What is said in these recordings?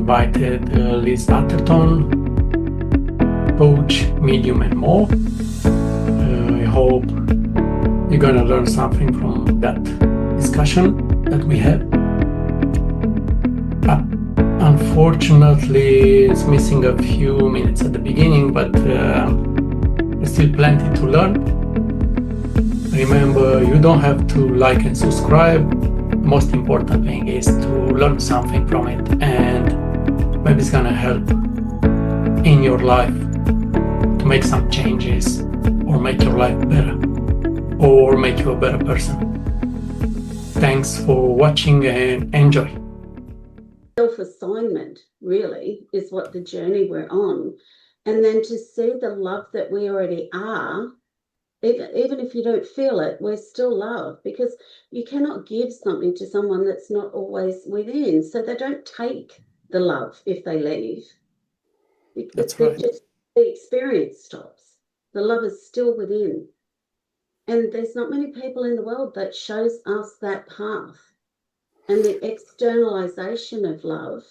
invited Liz Atherton, coach, medium, and more. I hope you're going to learn something from that discussion that we had. Unfortunately, it's missing a few minutes at the beginning, but there's still plenty to learn. Remember, you don't have to like and subscribe. The most important thing is to learn something from it, and maybe it's gonna help in your life to make some changes or make your life better or make you a better person. Thanks for watching and enjoy. Self-assignment really is what the journey we're on. And then to see the love that we already are, even if you don't feel it, we're still love, because you cannot give something to someone that's not always within. So they don't take the love if they leave. That's right. The experience stops. The love is still within. And there's not many people in the world that shows us that path. And the externalization of love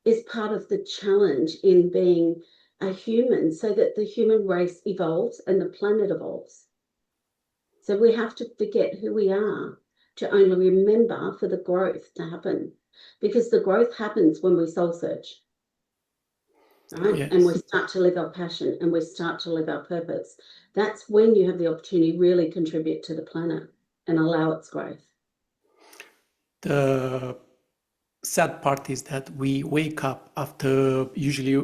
is part of the challenge in being a human, so that the human race evolves and the planet evolves. So we have to forget who we are to only remember for the growth to happen, because the growth happens when we soul search, right? Yes. And we start to live our passion and we start to live our purpose. That's when you have the opportunity to really contribute to the planet and allow its growth. The sad part is that we wake up after, usually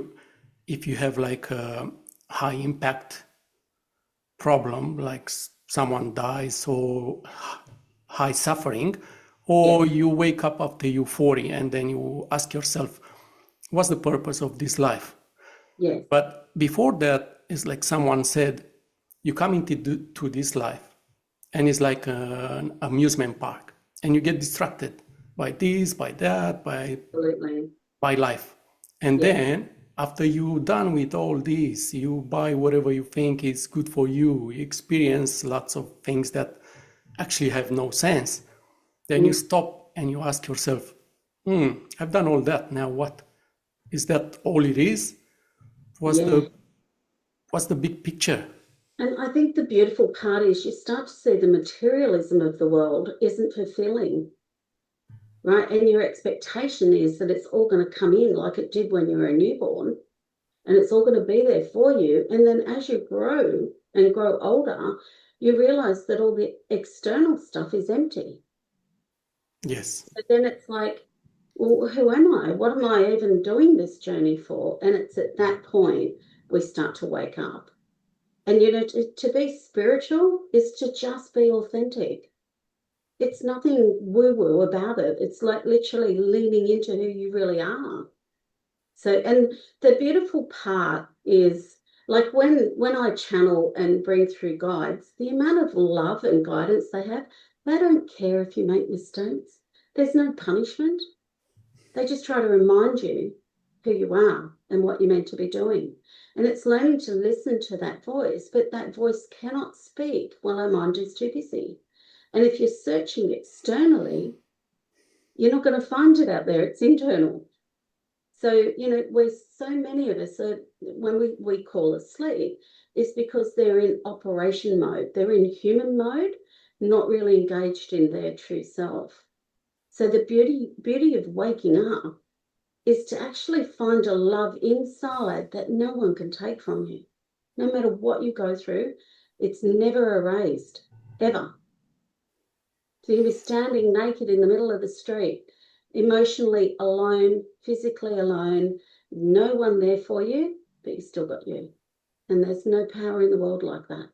if you have like a high impact problem, like someone dies or high suffering, or you wake up after euphoria and then you ask yourself, what's the purpose of this life? Yes. But before that, it's like someone said, you come into this life and it's like an amusement park, and you get distracted by this, by that, by life. And then after you're done with all this, you buy whatever you think is good for you. You experience lots of things that actually have no sense. Then you stop and you ask yourself, I've done all that. Now what? Is that all it is? What's the big picture? And I think the beautiful part is you start to see the materialism of the world isn't fulfilling, right? And your expectation is that it's all going to come in like it did when you were a newborn, and it's all going to be there for you. And then as you grow and grow older, you realize that all the external stuff is empty. Yes. So then it's like, well, who am I? What am I even doing this journey for? And it's at that point we start to wake up. And, you know, to be spiritual is to just be authentic. It's nothing woo-woo about it. It's like literally leaning into who you really are. So, and the beautiful part is, like when I channel and bring through guides, the amount of love and guidance they have, they don't care if you make mistakes. There's no punishment. They just try to remind you who you are and what you're meant to be doing. And it's learning to listen to that voice, but that voice cannot speak while our mind is too busy. And if you're searching externally, you're not going to find it out there. It's internal. So, you know, so many of us are, when we call asleep, is because they're in operation mode. They're in human mode, not really engaged in their true self. So the beauty of waking up is to actually find a love inside that no one can take from you. No matter what you go through, it's never erased, ever. So you'll be standing naked in the middle of the street, emotionally alone, physically alone, no one there for you, but you still got you. And there's no power in the world like that.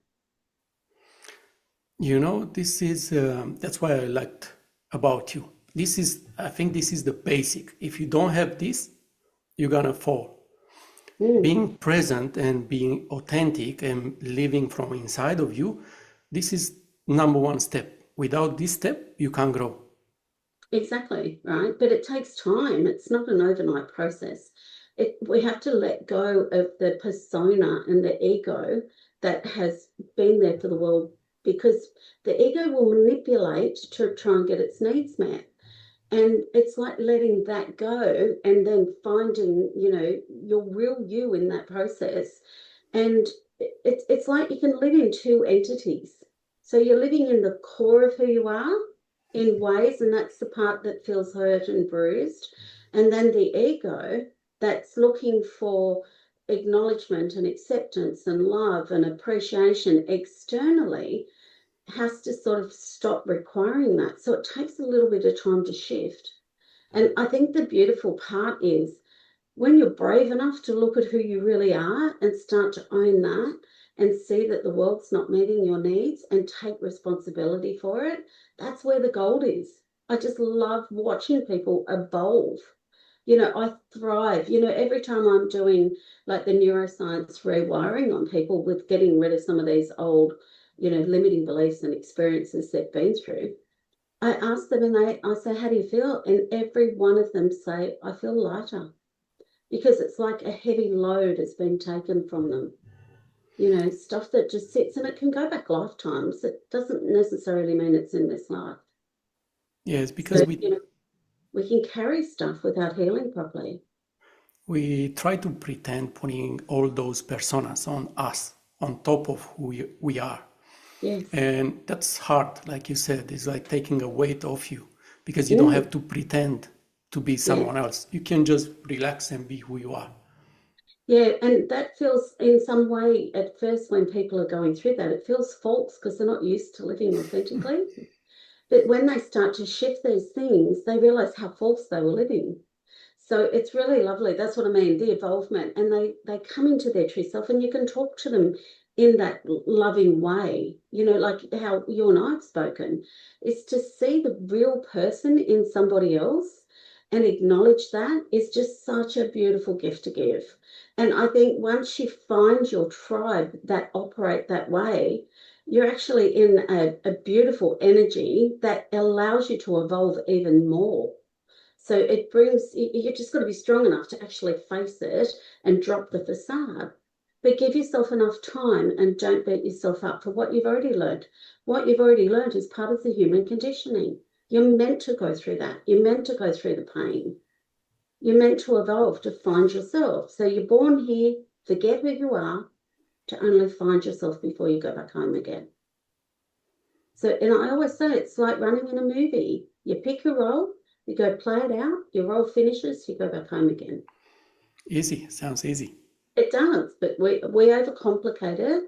You know, this is, that's why I liked about you. I think this is the basic. If you don't have this, you're gonna fall. Being present and being authentic and living from inside of you, this is number one step. Without this step, you can't grow. Exactly, right? But it takes time. It's not an overnight process. We have to let go of the persona and the ego that has been there for the world, because the ego will manipulate to try and get its needs met. And it's like letting that go and then finding, your real you in that process. And it's like you can live in two entities. So you're living in the core of who you are in ways, and that's the part that feels hurt and bruised. And then the ego that's looking for acknowledgement and acceptance and love and appreciation externally has to sort of stop requiring that. So it takes a little bit of time to shift. And I think the beautiful part is when you're brave enough to look at who you really are and start to own that and see that the world's not meeting your needs and take responsibility for it, that's where the gold is. I just love watching people evolve. I thrive. Every time I'm doing like the neuroscience rewiring on people with getting rid of some of these old, limiting beliefs and experiences they've been through, I ask them and I say, how do you feel? And every one of them say, I feel lighter, because it's like a heavy load has been taken from them. Stuff that just sits, and it can go back lifetimes. It doesn't necessarily mean it's in this life. Yes, because So, we can carry stuff without healing properly. we try to pretend putting all those personas on us, on top of who we are. Yes. And that's hard, like you said. It's like taking a weight off you, because you don't have to pretend to be someone else. You can just relax and be who you are. Yeah, and that feels in some way at first when people are going through that, it feels false because they're not used to living authentically. But when they start to shift these things, they realize how false they were living. So it's really lovely. That's what I mean, the evolvement. And they come into their true self, and you can talk to them in that loving way, like how you and I have spoken, is to see the real person in somebody else and acknowledge that is just such a beautiful gift to give. And I think once you find your tribe that operate that way, you're actually in a beautiful energy that allows you to evolve even more. So it brings, you just got to be strong enough to actually face it and drop the facade. But give yourself enough time and don't beat yourself up for what you've already learned. What you've already learned is part of the human conditioning. You're meant to go through that. You're meant to go through the pain. You're meant to evolve to find yourself. So you're born here, forget who you are, to only find yourself before you go back home again. So, and I always say it's like running in a movie. You pick your role, you go play it out, your role finishes, you go back home again. Easy, sounds easy. It does, but we overcomplicate it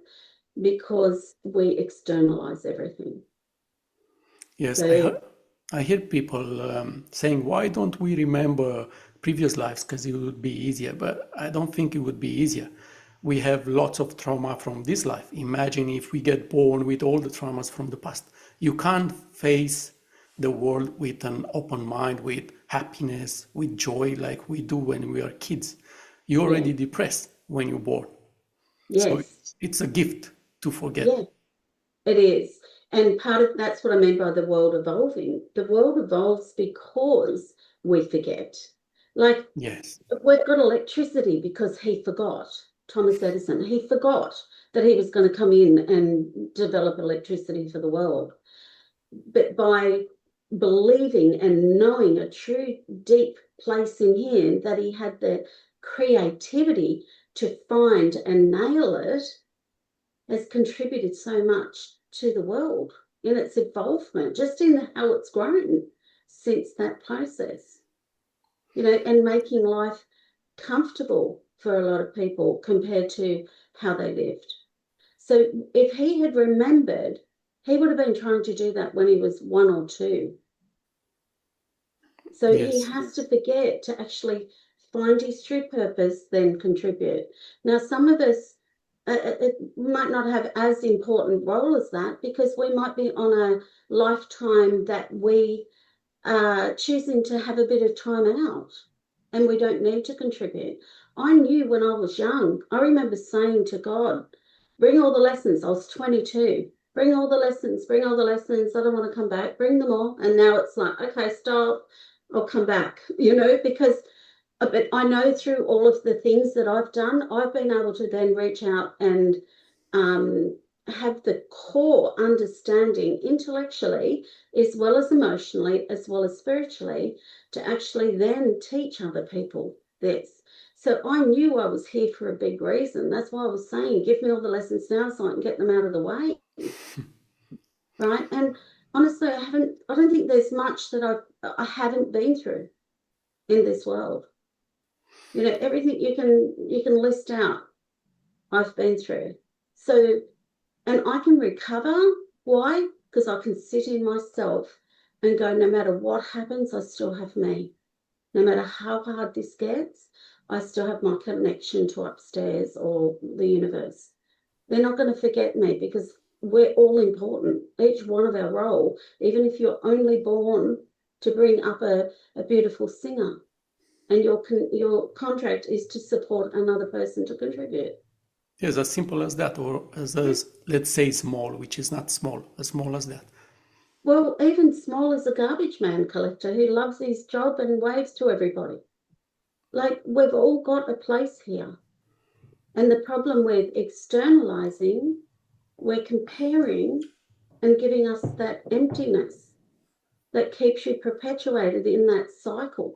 because we externalize everything. Yes, So, I hear people saying, why don't we remember previous lives? Because it would be easier. But I don't think it would be easier. We have lots of trauma from this life. Imagine if we get born with all the traumas from the past. You can't face the world with an open mind, with happiness, with joy, like we do when we are kids. You're already depressed when you're born. So yes, it's a gift to forget. yeah, it is. And part of that's what I mean by the world evolving. The world evolves because we forget. Like, Yes. we've got electricity because he forgot. Thomas Edison, he forgot that he was going to come in and develop electricity for the world. But by believing and knowing a true deep place in him that he had the creativity to find and nail it, has contributed so much to the world in its involvement, just in how it's grown since that process, and making life comfortable for a lot of people compared to how they lived. So if he had remembered, he would have been trying to do that when he was 1 or 2. So he Yes. has to forget to actually find his true purpose, then contribute. Now, some of us, it might not have as important role as that because we might be on a lifetime that we are choosing to have a bit of time out and we don't need to contribute. I knew when I was young, I remember saying to God, bring all the lessons. I was 22. Bring all the lessons, bring all the lessons. I don't want to come back. Bring them all. And now it's like, okay, stop. I'll come back, because but I know through all of the things that I've done, I've been able to then reach out and have the core understanding intellectually as well as emotionally as well as spiritually to actually then teach other people this. So I knew I was here for a big reason. That's why I was saying, give me all the lessons now so I can get them out of the way. Right? And honestly, I don't think there's much that I haven't been through in this world. You know, everything you can list out, I've been through. So, and I can recover. Why? Because I can sit in myself and go, no matter what happens, I still have me. No matter how hard this gets, I still have my connection to upstairs or the universe. They're not going to forget me because we're all important. Each one of our role, even if you're only born to bring up a beautiful singer, and your contract is to support another person to contribute. Yes, as simple as that, or as let's say small, which is not small, as small as that. Well, even small as a garbage man collector who loves his job and waves to everybody. Like, we've all got a place here. And the problem with externalizing, we're comparing and giving us that emptiness that keeps you perpetuated in that cycle.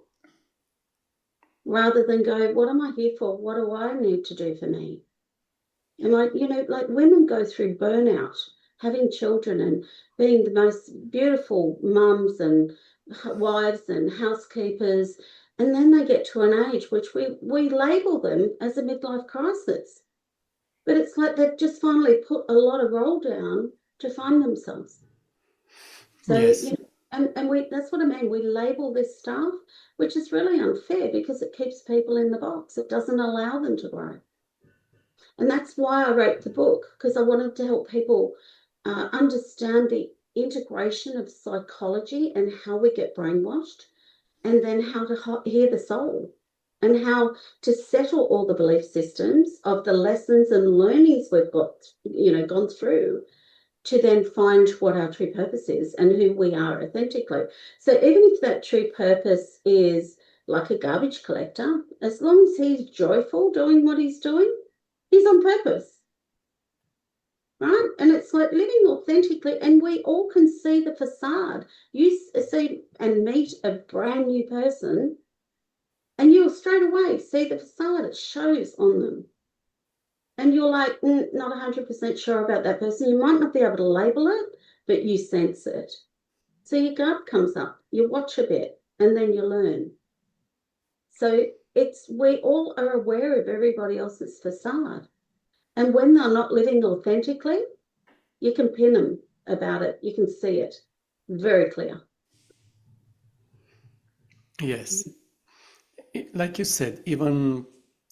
Rather than go, what am I here for? What do I need to do for me? And like women go through burnout, having children and being the most beautiful mums and wives and housekeepers. And then they get to an age which we label them as a midlife crisis. But it's like they've just finally put a lot of roll down to find themselves. So, yes. and that's what I mean. We label this stuff, which is really unfair because it keeps people in the box. It doesn't allow them to grow. And that's why I wrote the book, because I wanted to help people understand the integration of psychology and how we get brainwashed, and then how to hear the soul and how to settle all the belief systems of the lessons and learnings we've gone through, to then find what our true purpose is and who we are authentically. So even if that true purpose is like a garbage collector, as long as he's joyful doing what he's doing, he's on purpose, right? And it's like living authentically, and we all can see the facade. You see and meet a brand new person, and you'll straight away see the facade. It shows on them. And you're like, not 100% sure about that person. You might not be able to label it, but you sense it. So your gut comes up, you watch a bit, and then you learn. So we all are aware of everybody else's facade. And when they're not living authentically, you can pin them about it. You can see it very clear. Yes. Like you said, even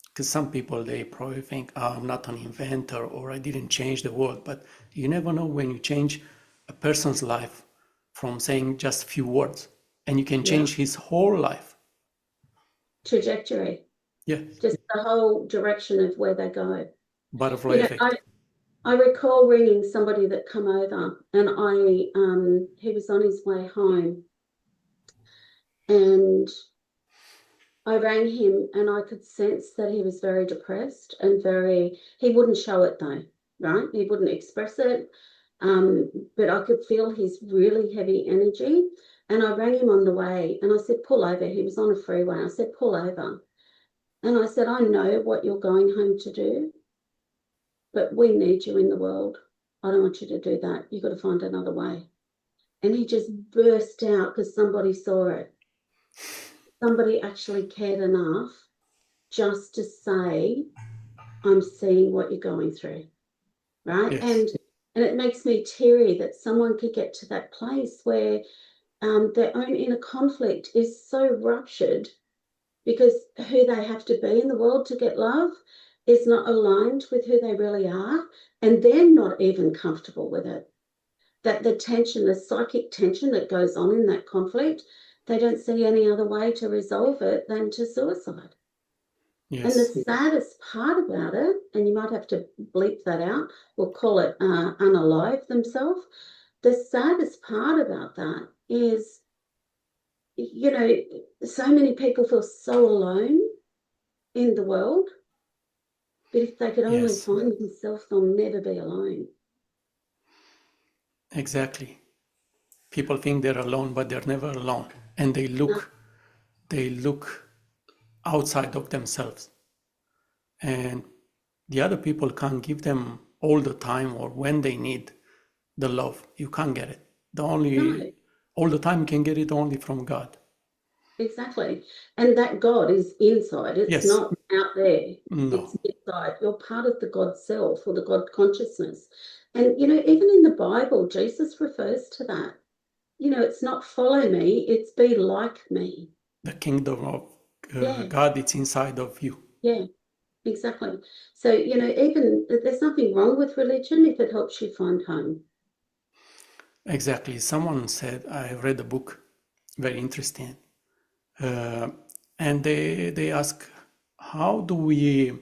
because some people, they probably think, oh, I'm not an inventor or I didn't change the world. But you never know when you change a person's life from saying just a few words, and you can change his whole life. Trajectory. Yeah. Just the whole direction of where they go. Butterfly effect. I recall ringing somebody that come over, and he was on his way home, and I rang him, and I could sense that he was very depressed and he wouldn't show it though, right? He wouldn't express it, but I could feel his really heavy energy. And I rang him on the way, and I said, pull over. He was on a freeway. I said, pull over. And I said, I know what you're going home to do, but we need you in the world. I don't want you to do that. You've got to find another way. And he just burst out because somebody saw it. Somebody actually cared enough just to say, I'm seeing what you're going through, right? Yes. And it makes me teary that someone could get to that place where their own inner conflict is so ruptured because who they have to be in the world to get love is not aligned with who they really are, and they're not even comfortable with it. That the tension, the psychic tension that goes on in that conflict, they don't see any other way to resolve it than to suicide. Yes. And the saddest part about it, and you might have to bleep that out, we'll call it unalive themselves. The saddest part about that is, so many people feel so alone in the world, but if they could only find themselves, they'll never be alone. Exactly. People think they're alone, but they're never alone. And they look outside of themselves. And the other people can't give them all the time or when they need the love. You can't get it. No, All the time you can get it only from God. exactly. And that God is inside. It's Yes. not out there. It's No. inside. You're part of the God self or the God consciousness. And, even in the Bible, Jesus refers to that. It's not follow me, it's be like me. The kingdom of Yeah, God, it's inside of you. yeah, exactly. So, even there's nothing wrong with religion if it helps you find home. Exactly. Someone said, I read a book, very interesting. And they ask, how do we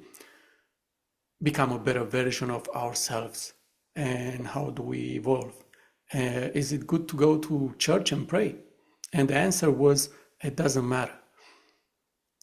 become a better version of ourselves? And how do we evolve? Is it good to go to church and pray? And the answer was, it doesn't matter.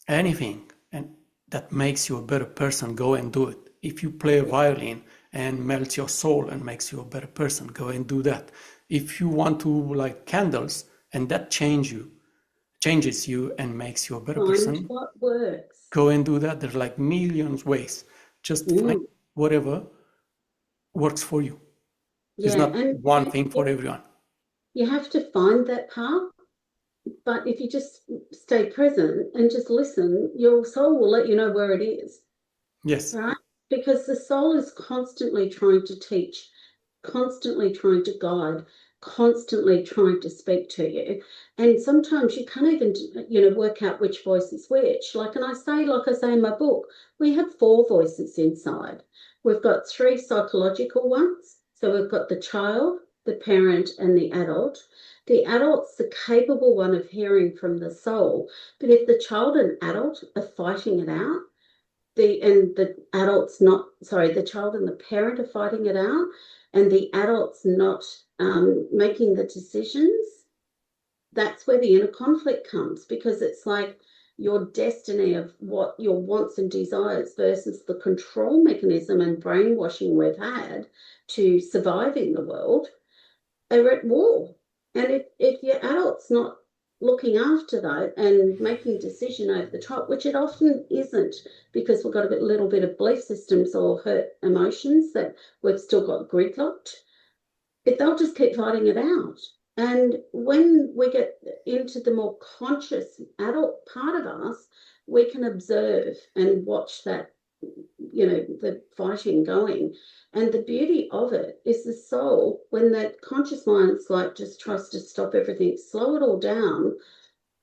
Anything and that makes you a better person, go and do it. If you play a violin and melts your soul and makes you a better person, go and do that. If you want to light candles and that changes you and makes you a better Find person, what works. go and do that. There's like millions ways. Just find whatever works for you. It's Yeah, not and one thing for everyone. you have to find that path. But if you just stay present and just listen, your soul will let you know where it is, Yes. right? Because the soul is constantly trying to teach, constantly trying to guide, constantly trying to speak to you. And sometimes you can't even, work out which voice is which. Like I say in my book, we have 4 voices inside. We've got 3 psychological ones. So we've got the child, the parent, and the adult. The adult's the capable one of hearing from the soul. But if the child and adult are fighting it out, the child and the parent are fighting it out, and the adult's not making the decisions, that's where the inner conflict comes, because it's like your destiny of what your wants and desires versus the control mechanism and brainwashing we've had to survive in the world are at war. And if your adult's not looking after that and making decision over the top, which it often isn't, because we've got a little bit of belief systems or hurt emotions that we've still got gridlocked, they'll just keep fighting it out. And when we get into the more conscious adult part of us, we can observe and watch that, the fighting going. And the beauty of it is the soul, when that conscious mind's like just tries to stop everything, slow it all down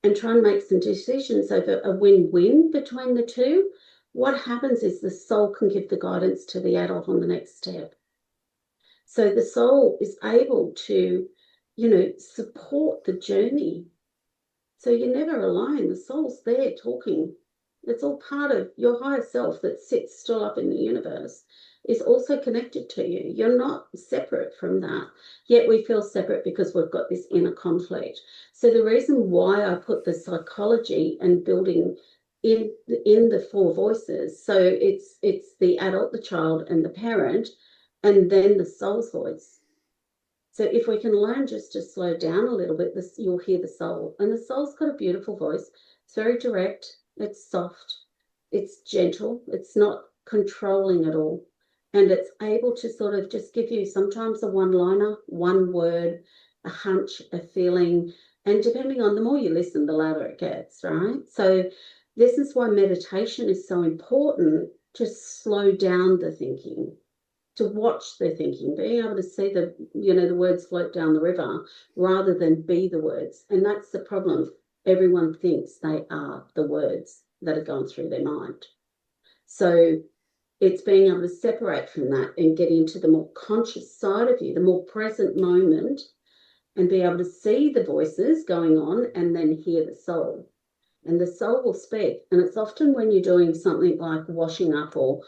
and try and make some decisions over a win-win between the two, what happens is the soul can give the guidance to the adult on the next step. So the soul is able to, support the journey. So you're never alone. The soul's there talking. It's all part of your higher self that sits still up in the universe, is also connected to you. You're not separate from that. Yet we feel separate because we've got this inner conflict. So the reason why I put the psychology and building in the 4 voices, so it's the adult, the child, and the parent, and then the soul's voice. So if we can learn just to slow down a little bit, you'll hear the soul. And the soul's got a beautiful voice. It's very direct. It's soft. It's gentle. It's not controlling at all. And it's able to sort of just give you sometimes a one-liner, one word, a hunch, a feeling. And depending on, the more you listen, the louder it gets, right? So this is why meditation is so important, to slow down the thinking, to watch their thinking, being able to see the words float down the river rather than be the words. And that's the problem. Everyone thinks they are the words that are going through their mind. So it's being able to separate from that and get into the more conscious side of you, the more present moment, and be able to see the voices going on and then hear the soul. And the soul will speak. And it's often when you're doing something like washing up or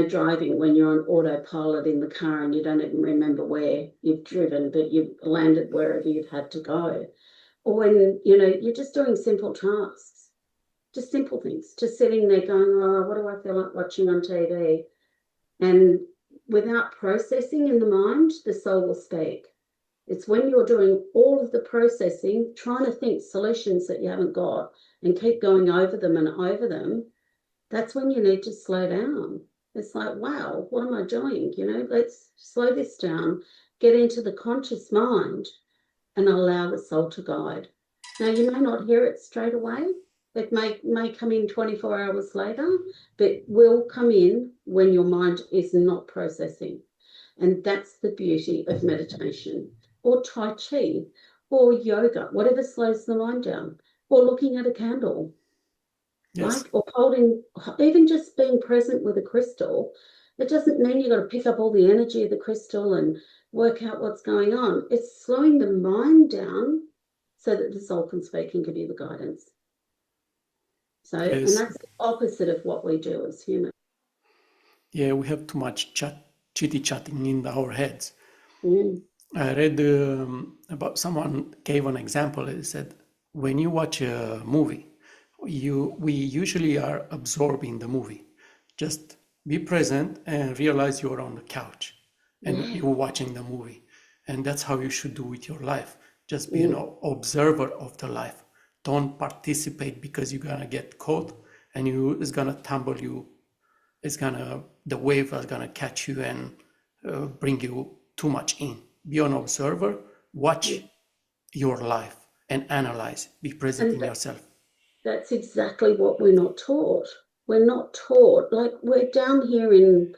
driving, when you're on autopilot in the car and you don't even remember where you've driven, but you've landed wherever you've had to go. Or when, you're just doing simple tasks, just simple things, just sitting there going, oh, what do I feel like watching on TV? And without processing in the mind, the soul will speak. It's when you're doing all of the processing, trying to think solutions that you haven't got and keep going over them and over them, that's when you need to slow down. It's like, wow, what am I doing? Let's slow this down, get into the conscious mind and allow the soul to guide. Now, you may not hear it straight away. It may come in 24 hours later, but will come in when your mind is not processing. And that's the beauty of meditation or Tai Chi or yoga, whatever slows the mind down, or looking at a candle, Yes. right? Or holding, even just being present with a crystal. It doesn't mean you've got to pick up all the energy of the crystal and work out what's going on. It's slowing the mind down so that the soul can speak and give you the guidance. So, and Yes. that's the opposite of what we do as humans. Yeah, we have too much chitty-chatting in our heads. Mm. I read about someone gave an example. He said, when you watch a movie, we usually are absorbing the movie. Just be present and realize you're on the couch and you're watching the movie. And that's how you should do with your life. Just be an observer of the life. Don't participate because you're gonna get caught and it's gonna tumble you. The wave is gonna catch you and bring you too much in. Be an observer, watch your life and analyze. Be present in yourself. That's exactly what we're not taught. We're not taught. Like, we're down here in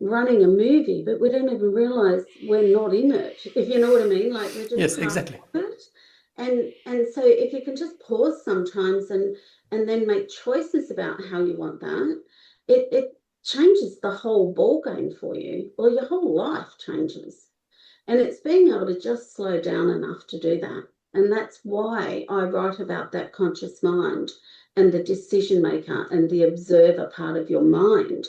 running a movie, but we don't even realize we're not in it, if you know what I mean. Like, we're just Yes, part exactly. of it. And so if you can just pause sometimes and then make choices about how you want that, it changes the whole ball game for you, or your whole life changes. And it's being able to just slow down enough to do that. And that's why I write about that conscious mind and the decision maker and the observer part of your mind.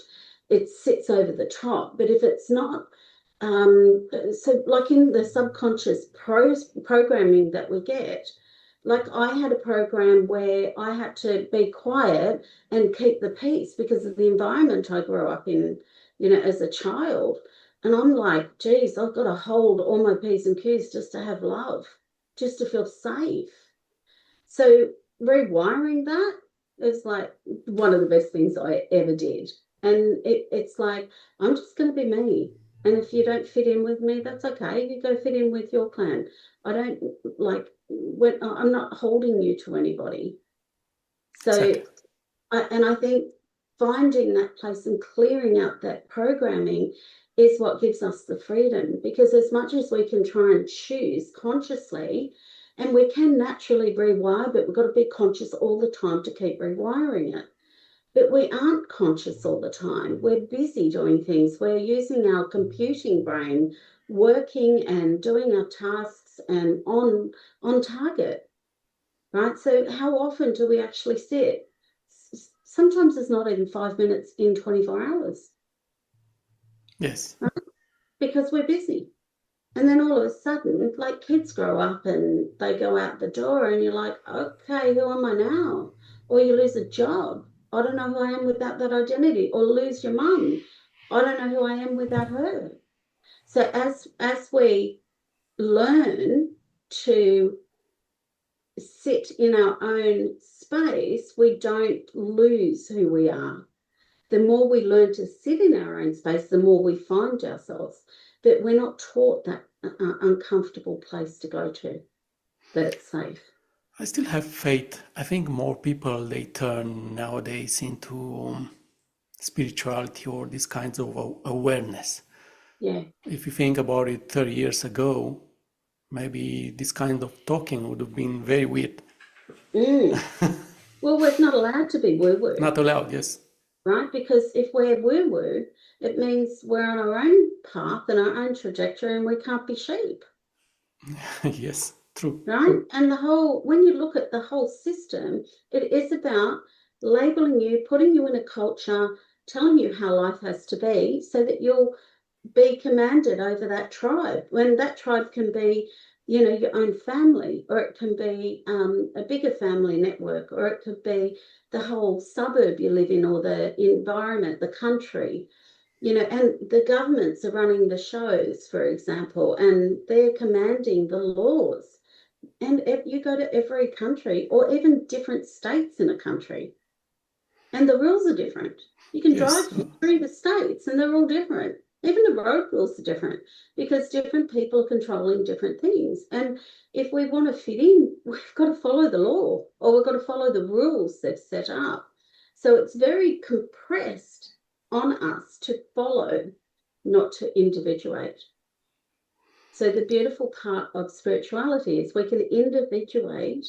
It sits over the top. But if it's not, so like in the subconscious programming that we get, like I had a program where I had to be quiet and keep the peace because of the environment I grew up in, as a child. And I'm like, geez, I've got to hold all my P's and Q's just to have love, just to feel safe. So rewiring that is like one of the best things I ever did. And it's like, I'm just going to be me. And if you don't fit in with me, that's okay. You go fit in with your clan. I don't I'm not holding you to anybody. So, Exactly. I think finding that place and clearing out that programming is what gives us the freedom, because as much as we can try and choose consciously, and we can naturally rewire, but we've got to be conscious all the time to keep rewiring it. But we aren't conscious all the time. We're busy doing things. We're using our computing brain, working and doing our tasks and on target, right? So how often do we actually sit? Sometimes it's not even 5 minutes in 24 hours. Yes. Right? Because we're busy. And then all of a sudden, like, kids grow up and they go out the door and you're like, okay, who am I now? Or you lose a job. I don't know who I am without that identity. Or lose your mum. I don't know who I am without her. So as we learn to sit in our own space, we don't lose who we are. The more we learn to sit in our own space, the more we find ourselves. But we're not taught that uncomfortable place to go to, that it's safe. I still have faith. I think more people, they turn nowadays into spirituality or these kinds of awareness. Yeah. If you think about it, 30 years ago, maybe this kind of talking would have been very weird. Well, we're not allowed to be woo-woo. Not allowed, yes. Right? Because if we're woo-woo, it means we're on our own path and our own trajectory and we can't be sheep. Yes, true. Right? And when you look at the whole system, it is about labeling you, putting you in a culture, telling you how life has to be so that you'll be commanded over that tribe. When that tribe can be, your own family, or it can be a bigger family network, or it could be the whole suburb you live in, or the environment, the country. And the governments are running the shows, for example, and they're commanding the laws. And if you go to every country or even different states in a country, and the rules are different. You can drive Yes. through the states and they're all different. Even the road rules are different because different people are controlling different things. And if we want to fit in, we've got to follow the law or we've got to follow the rules they've set up. So it's very compressed on us to follow, not to individuate. So the beautiful part of spirituality is we can individuate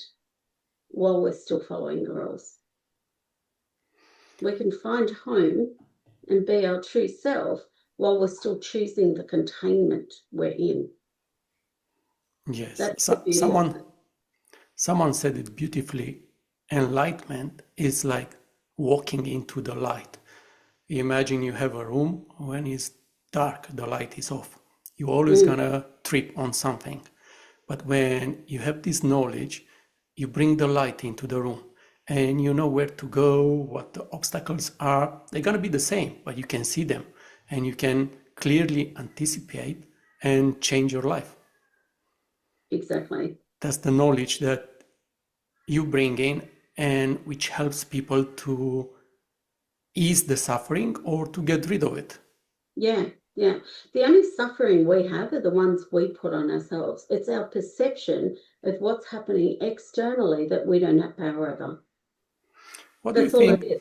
while we're still following the rules. We can find home and be our true self while we're still choosing the containment we're in. Yes. That's the beauty of it. Someone said it beautifully. Enlightenment is like walking into the light. Imagine you have a room when it's dark, the light is off. You're always gonna trip on something. But when you have this knowledge, you bring the light into the room and you know where to go, what the obstacles are. They're gonna be the same, but you can see them and you can clearly anticipate and change your life. Exactly. That's the knowledge that you bring in and which helps people to ease the suffering or to get rid of it. Yeah. The only suffering we have are the ones we put on ourselves. It's our perception of what's happening externally that we don't have power over. What do you That's all it think? is.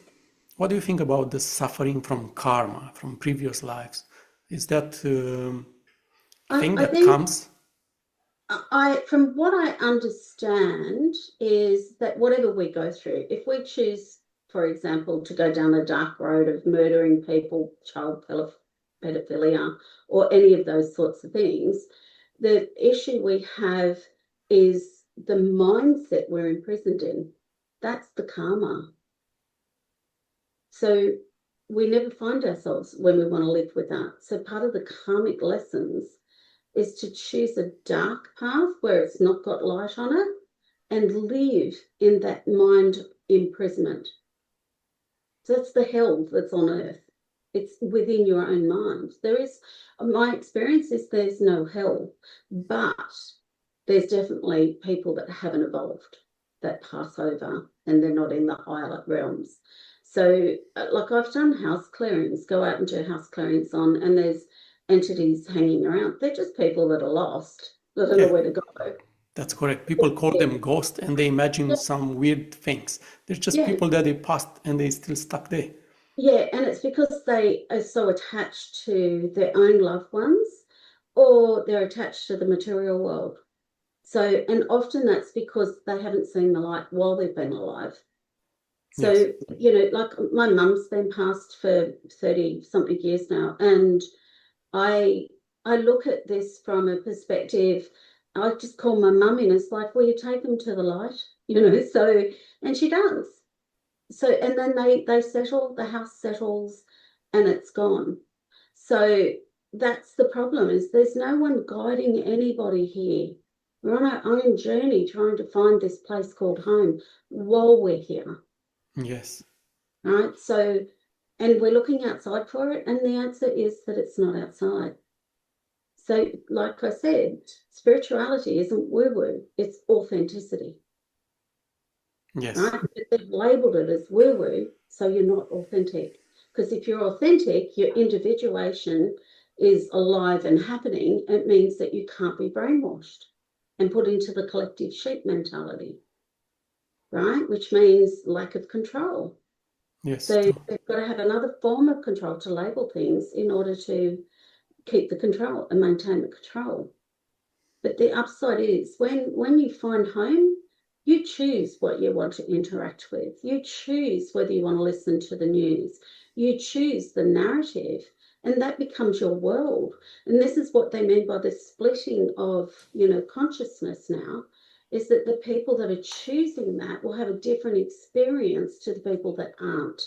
What do you think about the suffering from karma, from previous lives? Is that a thing I that think comes? from what I understand is that whatever we go through, if we choose, for example, to go down the dark road of murdering people, child pedophilia, or any of those sorts of things, the issue we have is the mindset we're imprisoned in. That's the karma. So we never find ourselves when we want to live with that. So part of the karmic lessons is to choose a dark path where it's not got light on it and live in that mind imprisonment. So that's the hell that's on earth. It's within your own mind. My experience is there's no hell, but there's definitely people that haven't evolved that pass over and they're not in the higher realms. So like I've done house clearings, go out and do house clearings and there's entities hanging around. They're just people that are lost. They don't know where to go. That's correct. People call them ghosts and they imagine some weird things. They're just Yeah, people that they passed and they still stuck there. yeah, and it's because they are so attached to their own loved ones or they're attached to the material world. So, and often that's because they haven't seen the light while they've been alive. Yes. So, like my mum's been passed for 30 something years now, and I look at this from a perspective, I just call my mum in, it's like, will you take them to the light? So, and she does. So, and then they settle, the house settles and it's gone. So that's the problem, is there's no one guiding anybody here. We're on our own journey trying to find this place called home while we're here. Yes. Right? So, and we're looking outside for it, and the answer is that it's not outside. So, like I said, spirituality isn't woo-woo, it's authenticity. Yes. Right? But they've labeled it as woo-woo, so you're not authentic. Because if you're authentic, your individuation is alive and happening. It means that you can't be brainwashed and put into the collective sheep mentality, right? Which means lack of control. Yes. So they've got to have another form of control to label things in order to keep the control and maintain the control. But the upside is when you find home, you choose what you want to interact with. You choose whether you want to listen to the news. You choose the narrative, and that becomes your world. And this is what they mean by the splitting of, consciousness now, is that the people that are choosing that will have a different experience to the people that aren't.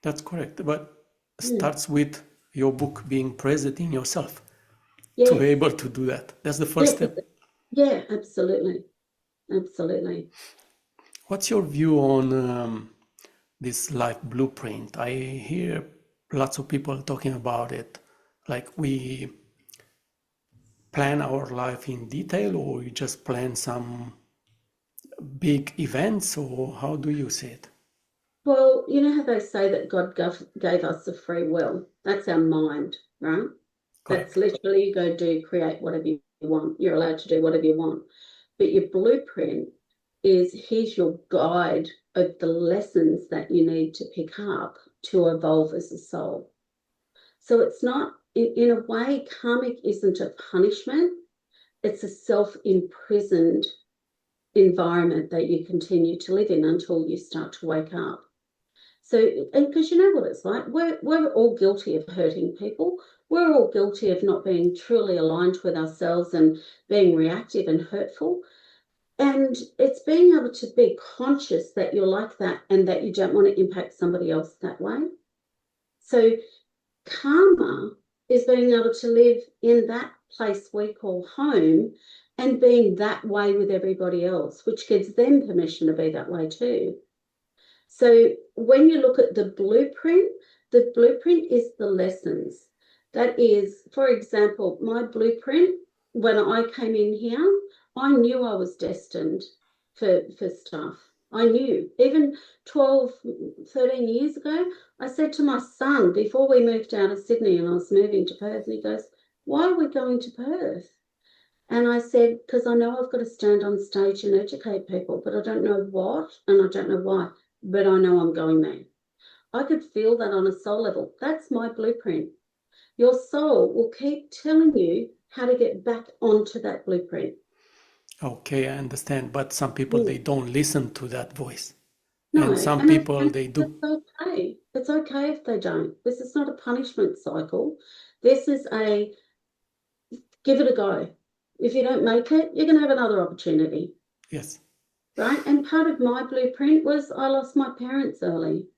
That's correct. But starts with your book being present in yourself to be Yes. able to do that. That's the first step. Yeah, absolutely. Absolutely. What's your view on this life blueprint? I hear lots of people talking about it, like we plan our life in detail, or we just plan some big events, or how do you see it? Well, you know how they say that God gave us a free will? That's our mind, right? That's Correct. literally you go create whatever you want. You're allowed to do whatever you want. But your blueprint is here's your guide of the lessons that you need to pick up to evolve as a soul. So it's not, in a way, karmic isn't a punishment. It's a self-imprisoned environment that you continue to live in until you start to wake up. So, and because you know what it's like, we're all guilty of hurting people. We're all guilty of not being truly aligned with ourselves and being reactive and hurtful. And it's being able to be conscious that you're like that and that you don't want to impact somebody else that way. So karma is being able to live in that place we call home and being that way with everybody else, which gives them permission to be that way too. So when you look at the blueprint is the lessons. That is, for example, my blueprint, when I came in here, I knew I was destined for stuff. I knew. Even 12, 13 years ago, I said to my son, before we moved out of Sydney and I was moving to Perth, and he goes, why are we going to Perth? And I said, because I know I've got to stand on stage and educate people, but I don't know what and I don't know why, but I know I'm going there. I could feel that on a soul level. That's my blueprint. Your soul will keep telling you how to get back onto that blueprint. Okay, I understand. But some people, they don't listen to that voice. No, And some and people, they do. it's okay. It's okay if they don't. This is not a punishment cycle. This is a give it a go. If you don't make it, you're going to have another opportunity. Yes. Right? And part of my blueprint was I lost my parents early,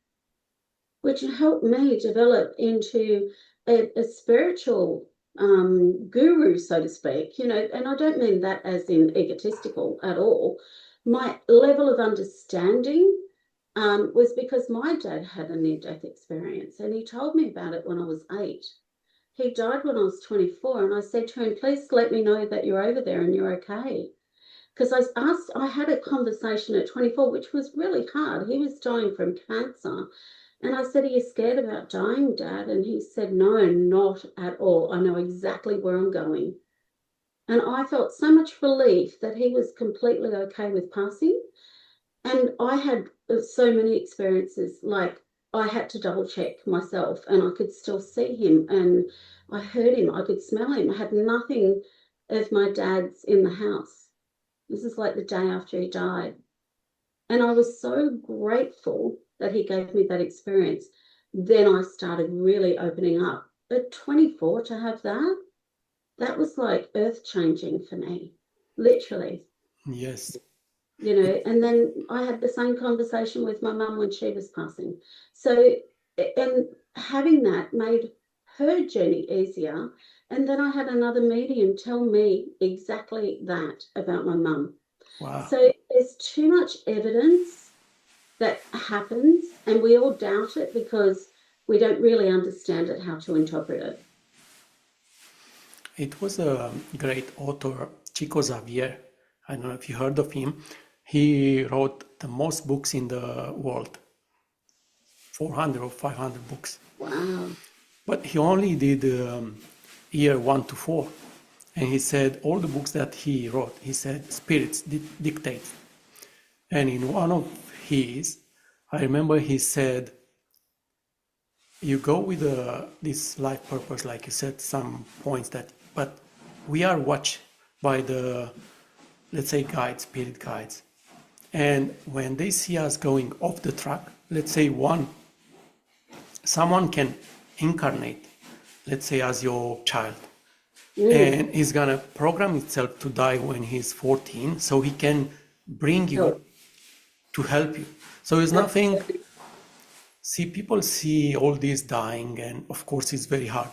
which helped me develop into a spiritual guru, so to speak, and I don't mean that as in egotistical at all. My level of understanding was because my dad had a near-death experience and he told me about it when I was 8. He died when I was 24 and I said to him, please let me know that you're over there and you're okay. Because I had a conversation at 24, which was really hard. He was dying from cancer. And I said, are you scared about dying, Dad? And he said, no, not at all. I know exactly where I'm going. And I felt so much relief that he was completely okay with passing. And I had so many experiences, like I had to double check myself and I could still see him and I heard him, I could smell him. I had nothing of my dad's in the house. This is like the day after he died. And I was so grateful that he gave me that experience. Then I started really opening up. At 24 to have that was like earth-changing for me, literally. Yes. And then I had the same conversation with my mum when she was passing. So, and having that made her journey easier. And then I had another medium tell me exactly that about my mum. Wow. So there's too much evidence that happens and we all doubt it because we don't really understand it, how to interpret it. It was a great author, Chico Xavier. I don't know if you heard of him. He wrote the most books in the world, 400 or 500 books. Wow. But he only did year 1 to 4. And he said all the books that he wrote, he said spirits dictate. And in one of his, I remember he said, you go with this life purpose, like you said, some points that, but we are watched by the, let's say, guides, spirit guides. And when they see us going off the track, let's say someone can incarnate, let's say, as your child. And he's gonna program itself to die when he's 14, so he can bring you to help you. So it's nothing. See, people see all this dying, and of course it's very hard,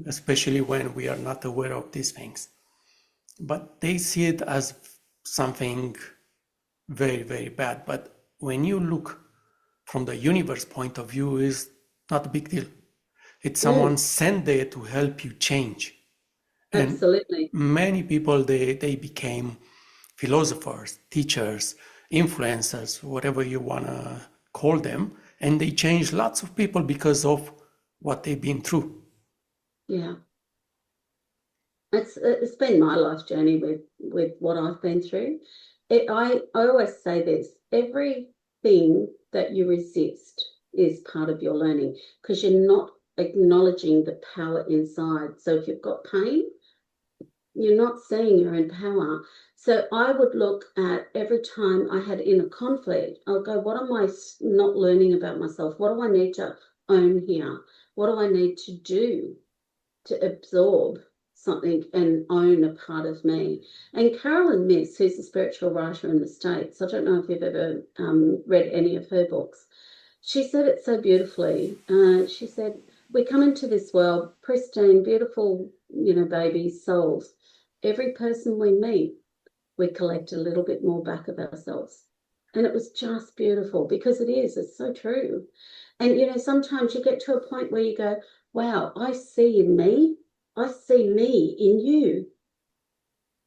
especially when we are not aware of these things. But they see it as something very, very bad. But when you look from the universe point of view, is not a big deal. It's someone sent there to help you change. And Absolutely. many people, they became philosophers, teachers, influencers, whatever you want to call them, and they changed lots of people because of what they've been through. Yeah. It's been my life journey with what I've been through. I always say this: everything that you resist is part of your learning, because you're not acknowledging the power inside. So if you've got pain, you're not seeing your own power. So I would look at every time I had inner conflict, I'll go, what am I not learning about myself? What do I need to own here? What do I need to do to absorb something and own a part of me? And Carolyn Myss, who's a spiritual writer in the States, I don't know if you've ever read any of her books, she said it so beautifully. She said, we come into this world pristine, beautiful, babies, souls. Every person we meet, we collect a little bit more back of ourselves. And it was just beautiful, because it's so true. And, sometimes you get to a point where you go, wow, I see in me in you.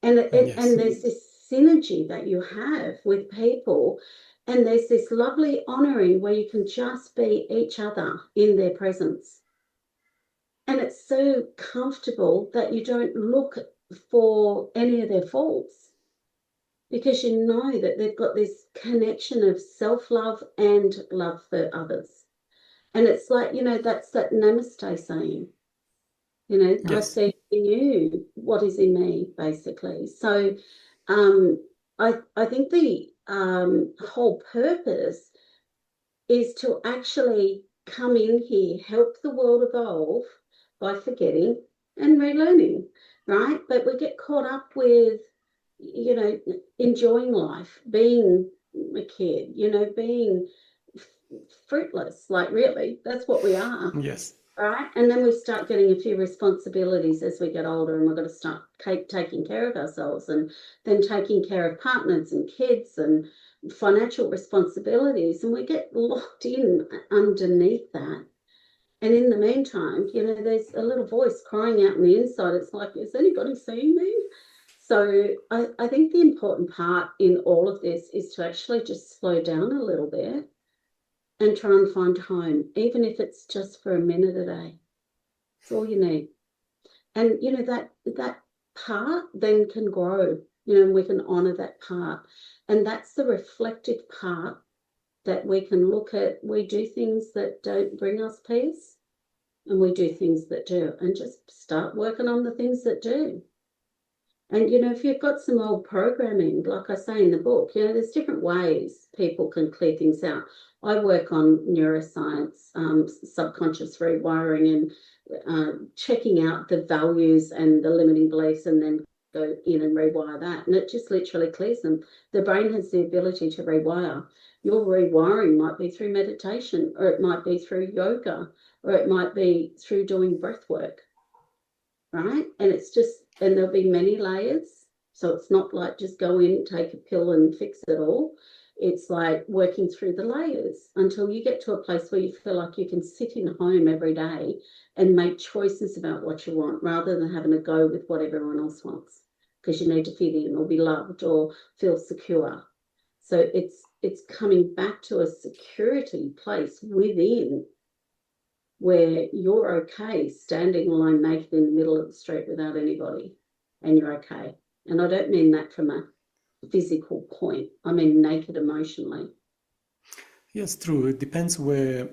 And and there's this synergy that you have with people, and there's this lovely honoring where you can just be each other in their presence. And it's so comfortable that you don't look for any of their faults, because you know that they've got this connection of self-love and love for others. And it's like, that's that namaste saying, I see in you what is in me, basically. So I think the whole purpose is to actually come in here, help the world evolve by forgetting and relearning, right? But we get caught up with, enjoying life, being a kid, being fruitless, like really, that's what we are. Yes. Right? And then we start getting a few responsibilities as we get older, and we've got to start taking care of ourselves, and then taking care of partners and kids and financial responsibilities, and we get locked in underneath that. And in the meantime, there's a little voice crying out on the inside. It's like, is anybody seeing me? So I think the important part in all of this is to actually just slow down a little bit and try and find home, even if it's just for a minute a day. It's all you need. And, that part then can grow, and we can honour that part. And that's the reflective part that we can look at. We do things that don't bring us peace, and we do things that do, and just start working on the things that do. And, if you've got some old programming, like I say in the book, there's different ways people can clear things out. I work on neuroscience, subconscious rewiring, and checking out the values and the limiting beliefs, and then go in and rewire that. And it just literally clears them. The brain has the ability to rewire. Your rewiring might be through meditation, or it might be through yoga, or it might be through doing breath work, right? And there'll be many layers. So it's not like just go in, take a pill and fix it all. It's like working through the layers until you get to a place where you feel like you can sit in home every day and make choices about what you want, rather than having to go with what everyone else wants, because you need to fit in or be loved or feel secure. So it's coming back to a security place within, where you're okay standing alone naked in the middle of the street without anybody, and you're okay. And I don't mean that from a physical point. I mean naked emotionally. Yes, true. It depends where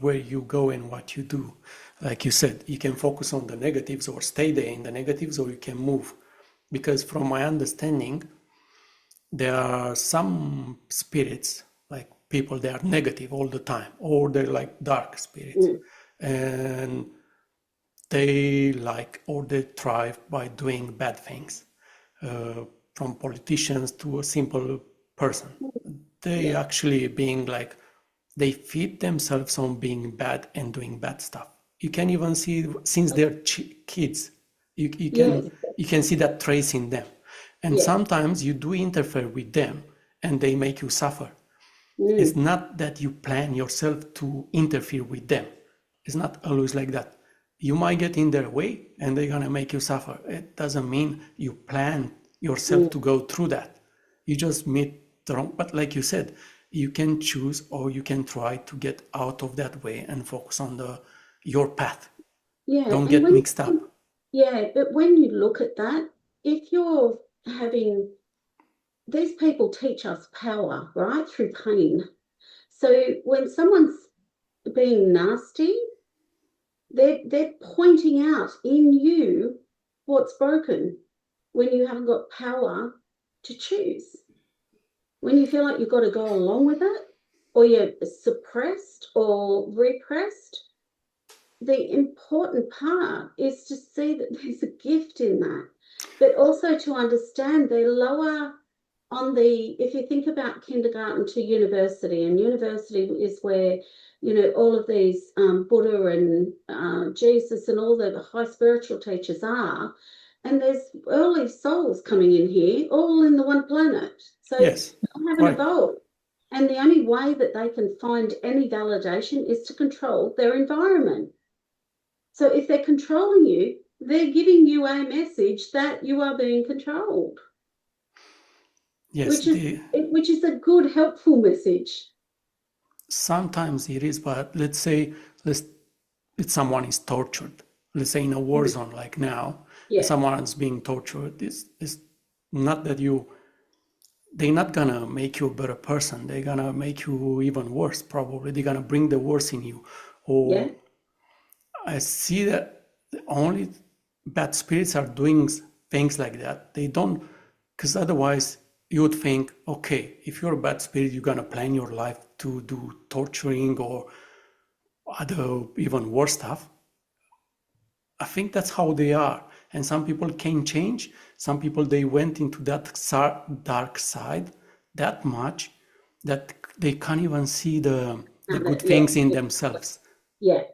you go and what you do. Like you said, you can focus on the negatives or stay there in the negatives, or you can move. Because from my understanding, there are some spirits, like people, they are negative all the time, or they're like dark spirits. And they thrive by doing bad things, from politicians to a simple person. They actually being like, they feed themselves on being bad and doing bad stuff. You can even see since they're kids, you can see that trace in them. And sometimes you do interfere with them and they make you suffer. It's not that you plan yourself to interfere with them, It's not always like that. You might get in their way and they're gonna make you suffer. It doesn't mean you plan yourself to go through that. You just meet the wrong, but like you said, you can choose or you can try to get out of that way and focus on your path. Yeah, Don't and get mixed up. yeah, but when you look at that, if you're having, these people teach us power, right, through pain. So when someone's being nasty, they're pointing out in you what's broken when you haven't got power to choose. When you feel like you've got to go along with it, or you're suppressed or repressed, the important part is to see that there's a gift in that, but also to understand they're lower on the, if you think about kindergarten to university, and university is where, you know, all of these Buddha and Jesus and all the high spiritual teachers are, and there's early souls coming in here, all in the one planet. So Yes, they haven't right. evolved. And the only way that they can find any validation is to control their environment. So if they're controlling you, they're giving you a message that you are being controlled, Yes, which is a good, helpful message. sometimes it is, but let's say if someone is tortured, let's say in a war zone like now, Yeah. someone's being tortured, it's not that they're not gonna make you a better person. They're gonna make you even worse, probably. They're gonna bring the worst in you. Or Yeah. I see that only bad spirits are doing things like that. They don't, because otherwise you would think, okay, if you're a bad spirit, you're gonna plan your life to do torturing or other even worse stuff. I think that's how they are. And some people can change. Some people, they went into that dark side that much that they can't even see the good things in themselves. Yeah.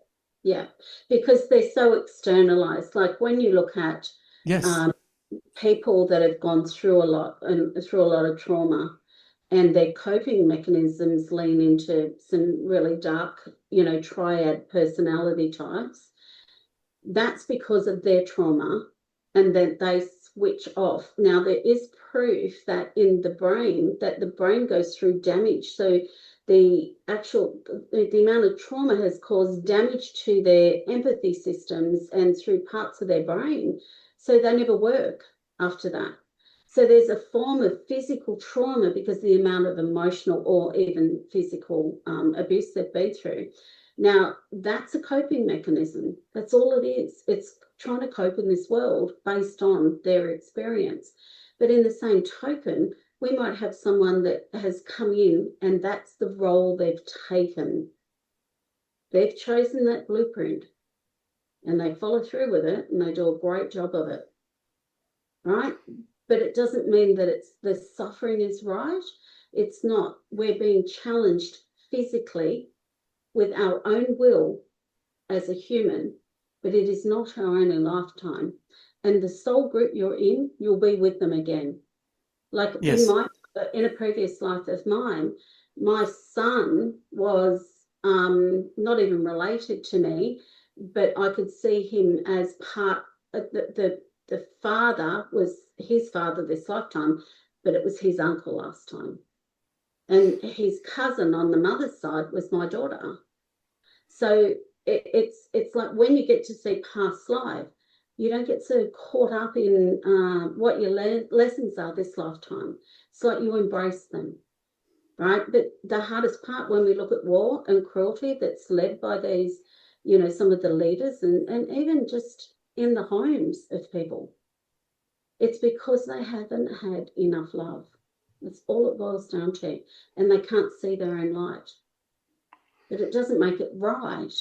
Yeah. Because they're so externalized. Like when you look at Yes, people that have gone through a lot and through a lot of trauma, and their coping mechanisms lean into some really dark, you know, triad personality types, that's because of their trauma, and that they switch off. Now, there is proof that in the brain, that the brain goes through damage. So the amount of trauma has caused damage to their empathy systems and through parts of their brain. So they never work after that. So there's a form of physical trauma because the amount of emotional or even physical abuse they've been through. Now, that's a coping mechanism. That's all it is. It's trying to cope in this world based on their experience. But in the same token, we might have someone that has come in and that's the role they've taken. They've chosen that blueprint and they follow through with it and they do a great job of it, right? But it doesn't mean that it's the suffering is right. It's not. We're being challenged physically with our own will as a human, but it is not our only lifetime. And the soul group you're in, you'll be with them again. Like yes, in a previous life of mine, my son was not even related to me, but I could see him as part of the father was his father this lifetime, but it was his uncle last time. And his cousin on the mother's side was my daughter. So it's like when you get to see past life, you don't get so caught up in what your lessons are this lifetime. It's like you embrace them, right? But the hardest part when we look at war and cruelty that's led by these, you know, some of the leaders and even just in the homes of people, it's because they haven't had enough love. That's all it boils down to. And they can't see their own light. But it doesn't make it right.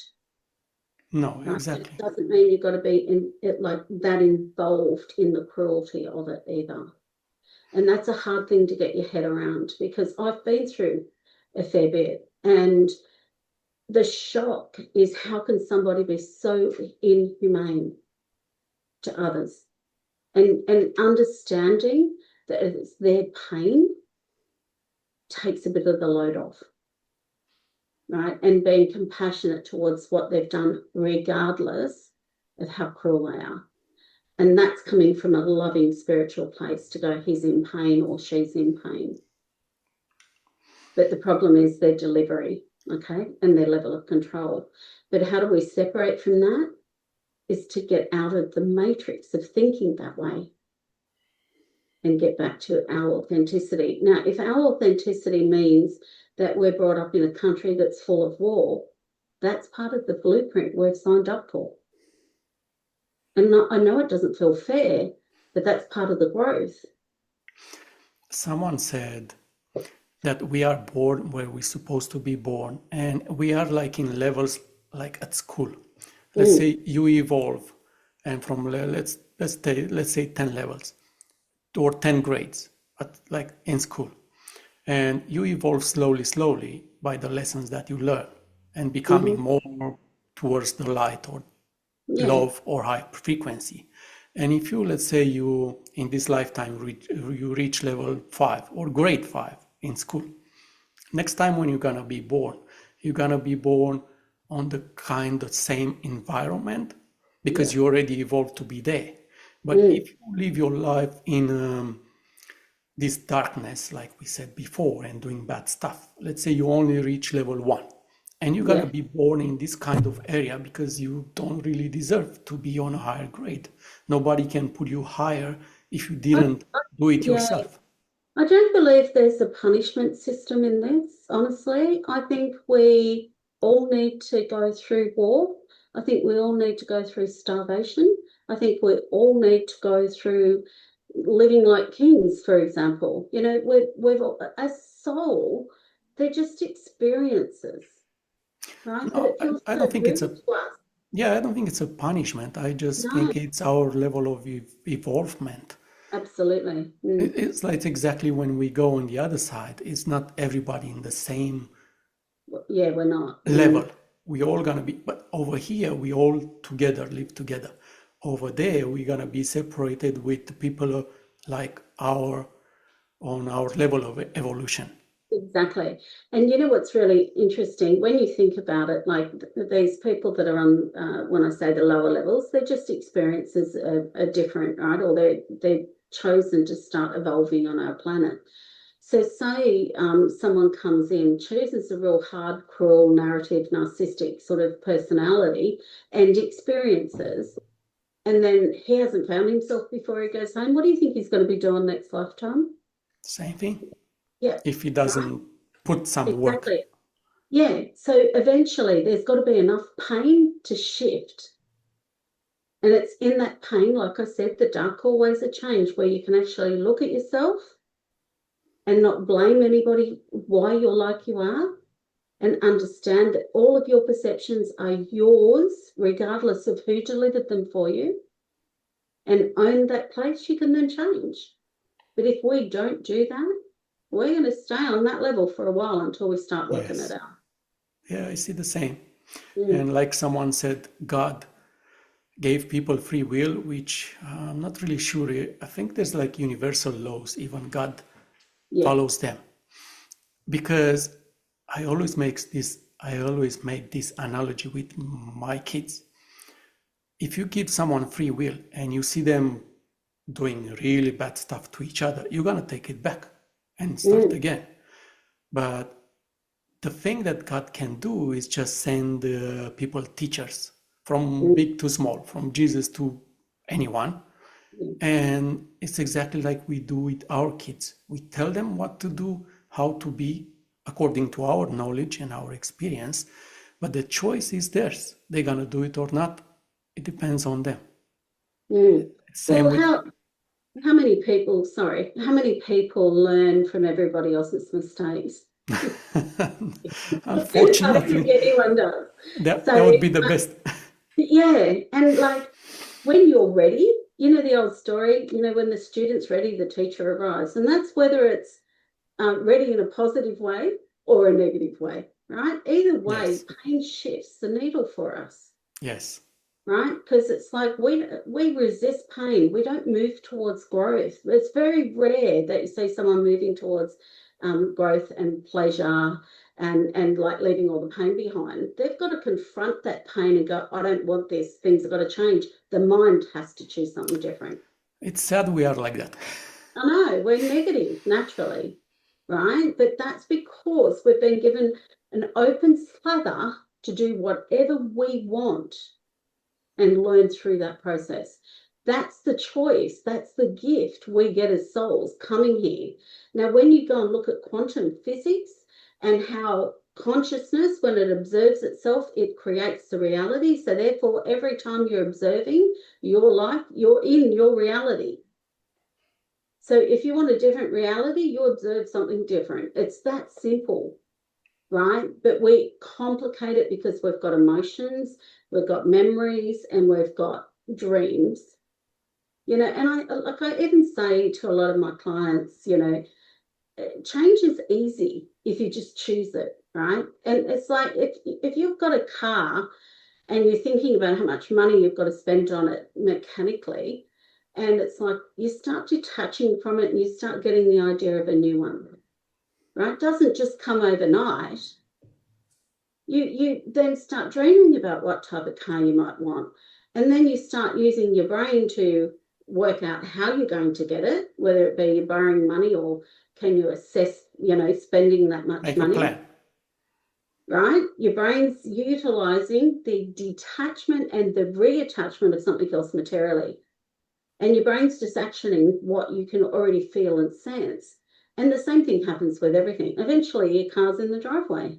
no, Right? exactly. It doesn't mean you've got to be in it like that involved in the cruelty of it either. And that's a hard thing to get your head around because I've been through a fair bit. And the shock is how can somebody be so inhumane to others? And understanding that it's their pain takes a bit of the load off. right? And being compassionate towards what they've done, regardless of how cruel they are. And that's coming from a loving spiritual place to go, he's in pain or she's in pain. But the problem is their delivery, okay, and their level of control. But how do we separate from that? Is to get out of the matrix of thinking that way and get back to our authenticity. Now, if our authenticity means that we're brought up in a country that's full of war, that's part of the blueprint we've signed up for. And I know it doesn't feel fair, but that's part of the growth. Someone said that we are born where we're supposed to be born, and we are like in levels, like at school. Let's say you evolve, and from let's say 10 levels or 10 grades, but like in school, and you evolve slowly by the lessons that you learn, and becoming more towards the light or love or high frequency. And if you, let's say you in this lifetime you reach level 5 or grade 5 in school, next time when you're gonna be born, you're gonna be born on the kind of same environment because you already evolved to be there. But if you live your life in this darkness, like we said before, and doing bad stuff, let's say you only reach level 1, and you're gonna be born in this kind of area because you don't really deserve to be on a higher grade. Nobody can put you higher if you didn't do it yourself. I don't believe there's a punishment system in this, honestly. I think we all need to go through war. I think we all need to go through starvation. I think we all need to go through living like kings, for example. You know, we've as soul, they're just experiences, right? No, but it feels I so don't think it's real a to us. I don't think it's a punishment. I just No, think it's our level of evolvement. absolutely. It's like exactly when we go on the other side, it's not everybody in the same Yeah, we're not. level. We all gonna be, but over here we all together live together. Over there we're gonna be separated with people like on our level of evolution. Exactly. And you know what's really interesting when you think about it, like these people that are on, when I say the lower levels, their just experiences are different, right? Or they're chosen to start evolving on our planet. So say someone comes in, chooses a real hard, cruel, narrative, narcissistic sort of personality and experiences, and then he hasn't found himself before he goes home. What do you think he's going to be doing next lifetime? Same thing. Yeah. If he doesn't put some work. Exactly. Yeah. So eventually there's got to be enough pain to shift. And it's in that pain, like I said, the dark always a change, where you can actually look at yourself and not blame anybody why you're like you are, and understand that all of your perceptions are yours, regardless of who delivered them for you, and own that place. You can then change. But if we don't do that, we're going to stay on that level for a while until we start working it out. Yeah, I see the same. And like someone said, God gave people free will, which I'm not really sure. I think there's like universal laws, even God follows them. Because I always make this analogy with my kids. If you give someone free will and you see them doing really bad stuff to each other, you're gonna take it back and start again. But the thing that God can do is just send people teachers from big to small, from Jesus to anyone. And it's exactly like we do with our kids. We tell them what to do, how to be, according to our knowledge and our experience. But the choice is theirs. They're going to do it or not. It depends on them. Same well, how many people learn from everybody else's mistakes? Unfortunately, I don't think anyone does. That would be the best. Yeah, and like when you're ready, you know the old story, you know, when the student's ready, the teacher arrives. And that's whether it's ready in a positive way or a negative way, right? Either way, pain shifts the needle for us. Yes. Right? Because it's like we resist pain. We don't move towards growth. It's very rare that you see someone moving towards growth and pleasure and like leaving all the pain behind. They've got to confront that pain and go, I don't want this. Things have got to change. The mind has to choose something different. It's sad we are like that. I know, we're negative naturally, right? But that's because we've been given an open slather to do whatever we want and learn through that process. That's the choice. That's the gift we get as souls coming here. Now, when you go and look at quantum physics and how consciousness, when it observes itself, it creates the reality. So therefore, every time you're observing your life, you're in your reality. So if you want a different reality, you observe something different. It's that simple, right? But we complicate it because we've got emotions, we've got memories, and we've got dreams. You know, and I even say to a lot of my clients, you know, change is easy if you just choose it, right? And it's like if you've got a car and you're thinking about how much money you've got to spend on it mechanically, and it's like you start detaching from it and you start getting the idea of a new one, right? It doesn't just come overnight. You then start dreaming about what type of car you might want. And then you start using your brain to work out how you're going to get it, whether it be you're borrowing money or can you assess, you know, spending that much Make money. a plan. Right? Your brain's utilizing the detachment and the reattachment of something else materially. And your brain's just actioning what you can already feel and sense. And the same thing happens with everything. Eventually, your car's in the driveway.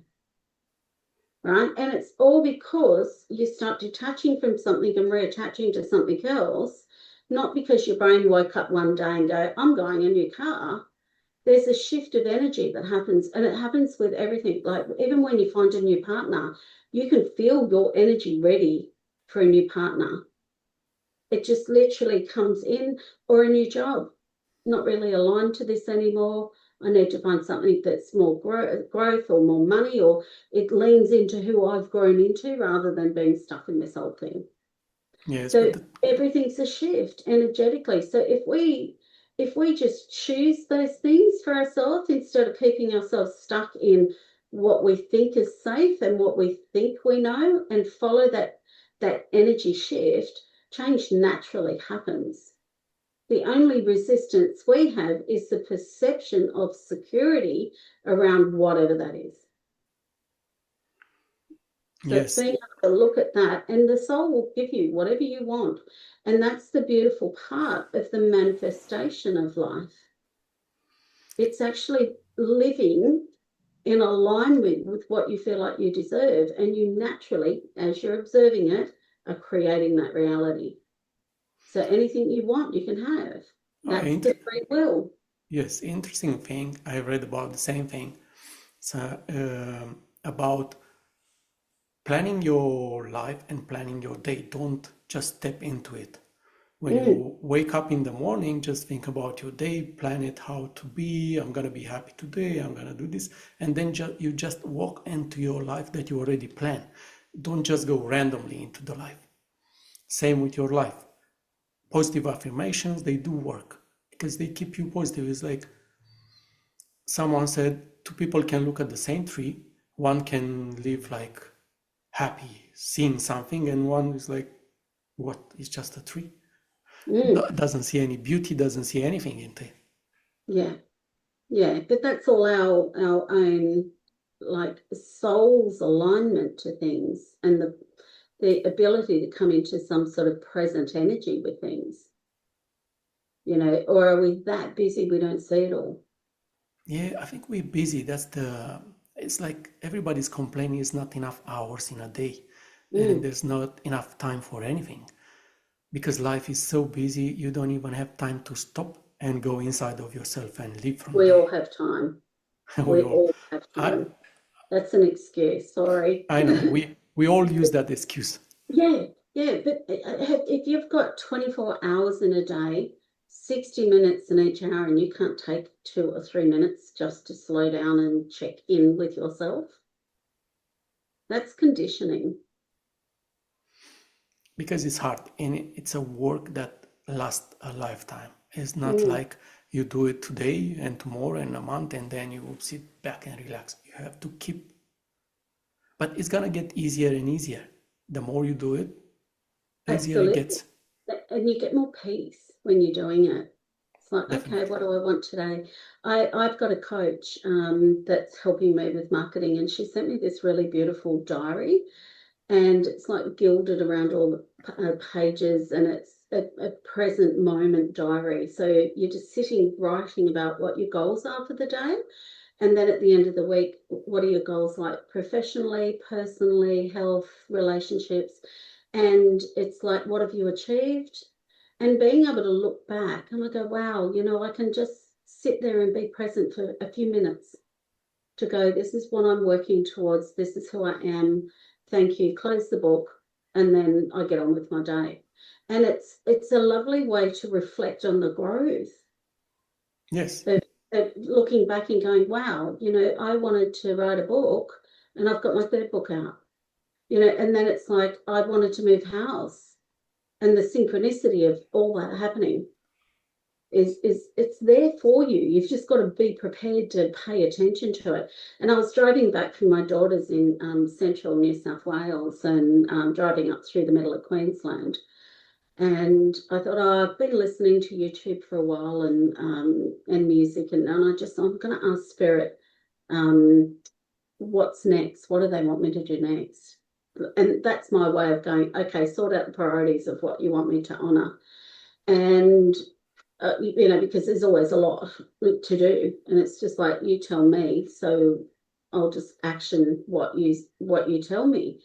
Right? And it's all because you start detaching from something and reattaching to something else, not because your brain woke up one day and go, I'm buying a new car. There's a shift of energy that happens, and it happens with everything. Like even when you find a new partner, you can feel your energy ready for a new partner. It just literally comes in, or a new job, not really aligned to this anymore. I need to find something that's more growth or more money, or it leans into who I've grown into rather than being stuck in this old thing. Yes, So but everything's a shift energetically. So if we just choose those things for ourselves instead of keeping ourselves stuck in what we think is safe and what we think we know and follow that energy shift, change naturally happens. The only resistance we have is the perception of security around whatever that is. So yes, being able to look at that, and the soul will give you whatever you want. And that's the beautiful part of the manifestation of life. It's actually living in alignment with what you feel like you deserve. And you naturally, as you're observing it, are creating that reality. So anything you want, you can have. That's the free will. yes, interesting thing. I read about the same thing. So about planning your life and planning your day. Don't just step into it. When you wake up in the morning, just think about your day, plan it how to be. I'm going to be happy today. I'm going to do this. And then you just walk into your life that you already planned. Don't just go randomly into the life. Same with your life. Positive affirmations, they do work because they keep you positive. It's like someone said, two people can look at the same tree. One can live like happy, seeing something, and one is like, what? It's just a tree. Doesn't see any beauty, doesn't see anything in it. Yeah, but that's all our own like soul's alignment to things and the ability to come into some sort of present energy with things, you know, or are we that busy we don't see it all? Yeah, I think we're busy. It's like everybody's complaining it's not enough hours in a day and there's not enough time for anything. Because life is so busy, you don't even have time to stop and go inside of yourself and live from We there. all have time. We all have I, time. That's an excuse, sorry. I know, we all use that excuse. Yeah, but if you've got 24 hours in a day, 60 minutes in each hour, and you can't take 2 or 3 minutes just to slow down and check in with yourself, that's conditioning. Because it's hard and it's a work that lasts a lifetime. It's not like You do it today and tomorrow and a month, and then you sit back and relax. You have to keep, but it's gonna get easier and easier. The more you do it, the easier it Absolutely. gets. And you get more peace when you're doing it. It's like, okay, Definitely. what do I want today? I've got a coach that's helping me with marketing, and she sent me this really beautiful diary, and it's like gilded around all the pages, and it's a present moment diary. So you're just sitting writing about what your goals are for the day. And then at the end of the week, what are your goals like professionally, personally, health, relationships? And it's like, what have you achieved? And being able to look back and I go, wow, I can just sit there and be present for a few minutes to go, this is what I'm working towards. This is who I am. Thank you. Close the book. And then I get on with my day. And it's a lovely way to reflect on the growth. Yes. Looking back and going, wow, I wanted to write a book and I've got my third book out, and then it's like, I wanted to move house, and the synchronicity of all that happening is it's there for you. You've just got to be prepared to pay attention to it. And I was driving back from my daughter's in central New South Wales and driving up through the middle of Queensland. And I thought, I've been listening to YouTube for a while and music, and I'm going to ask Spirit, what's next? What do they want me to do next? And that's my way of going, okay, sort out the priorities of what you want me to honour. And, because there's always a lot to do, and it's just like, you tell me, so I'll just action what you tell me.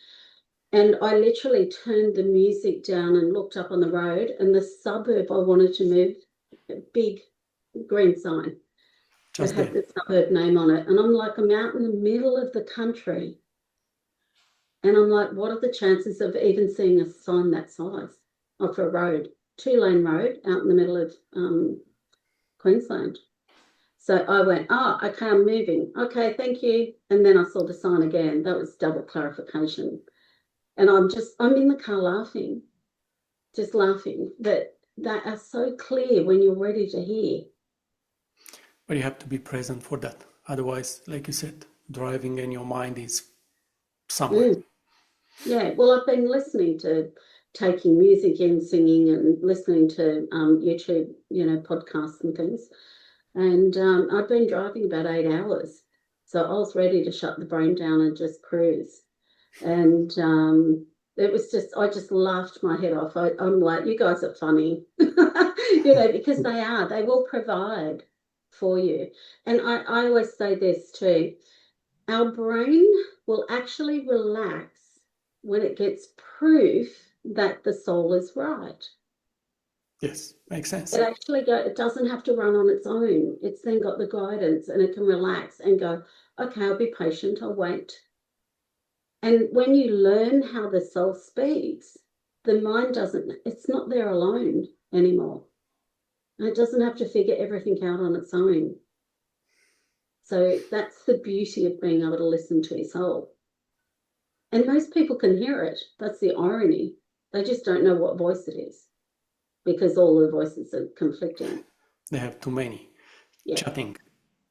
And I literally turned the music down and looked up on the road, and the suburb I wanted to move, a big green sign that Just had there. the suburb name on it. And I'm like, I'm out in the middle of the country. And I'm like, what are the chances of even seeing a sign that size off a road, 2-lane road out in the middle of Queensland? So I went, okay, I'm moving. Okay, thank you. And then I saw the sign again. That was double clarification. And I'm in the car laughing, just laughing, that are so clear when you're ready to hear. But you have to be present for that. Otherwise, like you said, driving and your mind is somewhere. Yeah, well, I've been listening to taking music in, singing, and listening to YouTube, podcasts and things. And I'd been driving about 8 hours. So I was ready to shut the brain down and just cruise. And it was I just laughed my head off. I'm like, you guys are funny, because they will provide for you. And I always say this too, our brain will actually relax when it gets proof that the soul is right. Yes, makes sense. It doesn't have to run on its own. It's then got the guidance, and it can relax and go, okay, I'll be patient, I'll wait. And when you learn how the soul speaks, the mind it's not there alone anymore. And it doesn't have to figure everything out on its own. So that's the beauty of being able to listen to your soul. And most people can hear it. That's the irony. They just don't know what voice it is, because all the voices are conflicting. They have too many. Yeah. Chatting.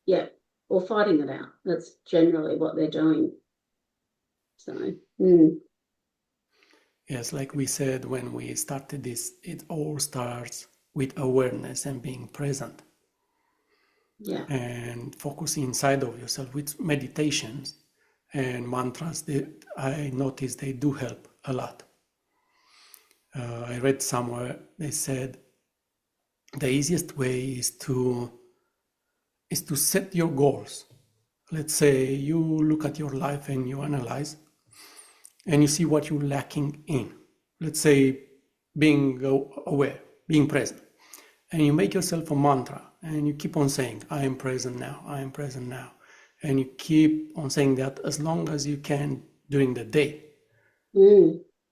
Yeah. Or fighting it out. That's generally what they're doing. So, Yes, like we said when we started this, it all starts with awareness and being present. Yeah. And focusing inside of yourself with meditations and mantras that I noticed they do help a lot. I read somewhere they said the easiest way is to set your goals. Let's say you look at your life and you analyze and you see what you're lacking in. Let's say being aware, being present. And you make yourself a mantra and you keep on saying, I am present now, I am present now. And you keep on saying that as long as you can during the day.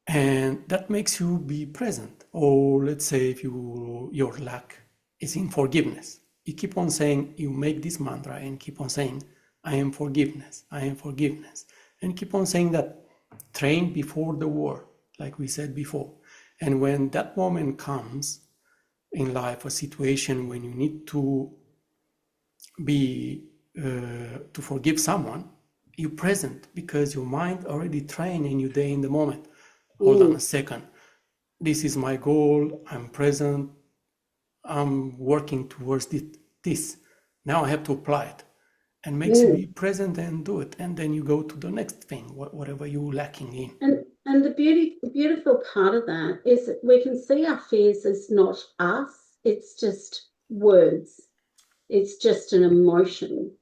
And that makes you be present. Or let's say if your lack is in forgiveness. You keep on saying, you make this mantra and keep on saying, I am forgiveness, I am forgiveness. And keep on saying that, train before the war, like we said before. And when that moment comes, in life, a situation when you need to be to forgive someone, you're present because your mind already trained and you're there in the moment. Hold on a second. This is my goal. I'm present. I'm working towards this. Now I have to apply it, and makes you be present and do it. And then you go to the next thing, whatever you're lacking in. And the beautiful part of that is that we can see our fears as not us. It's just words. It's just an emotion.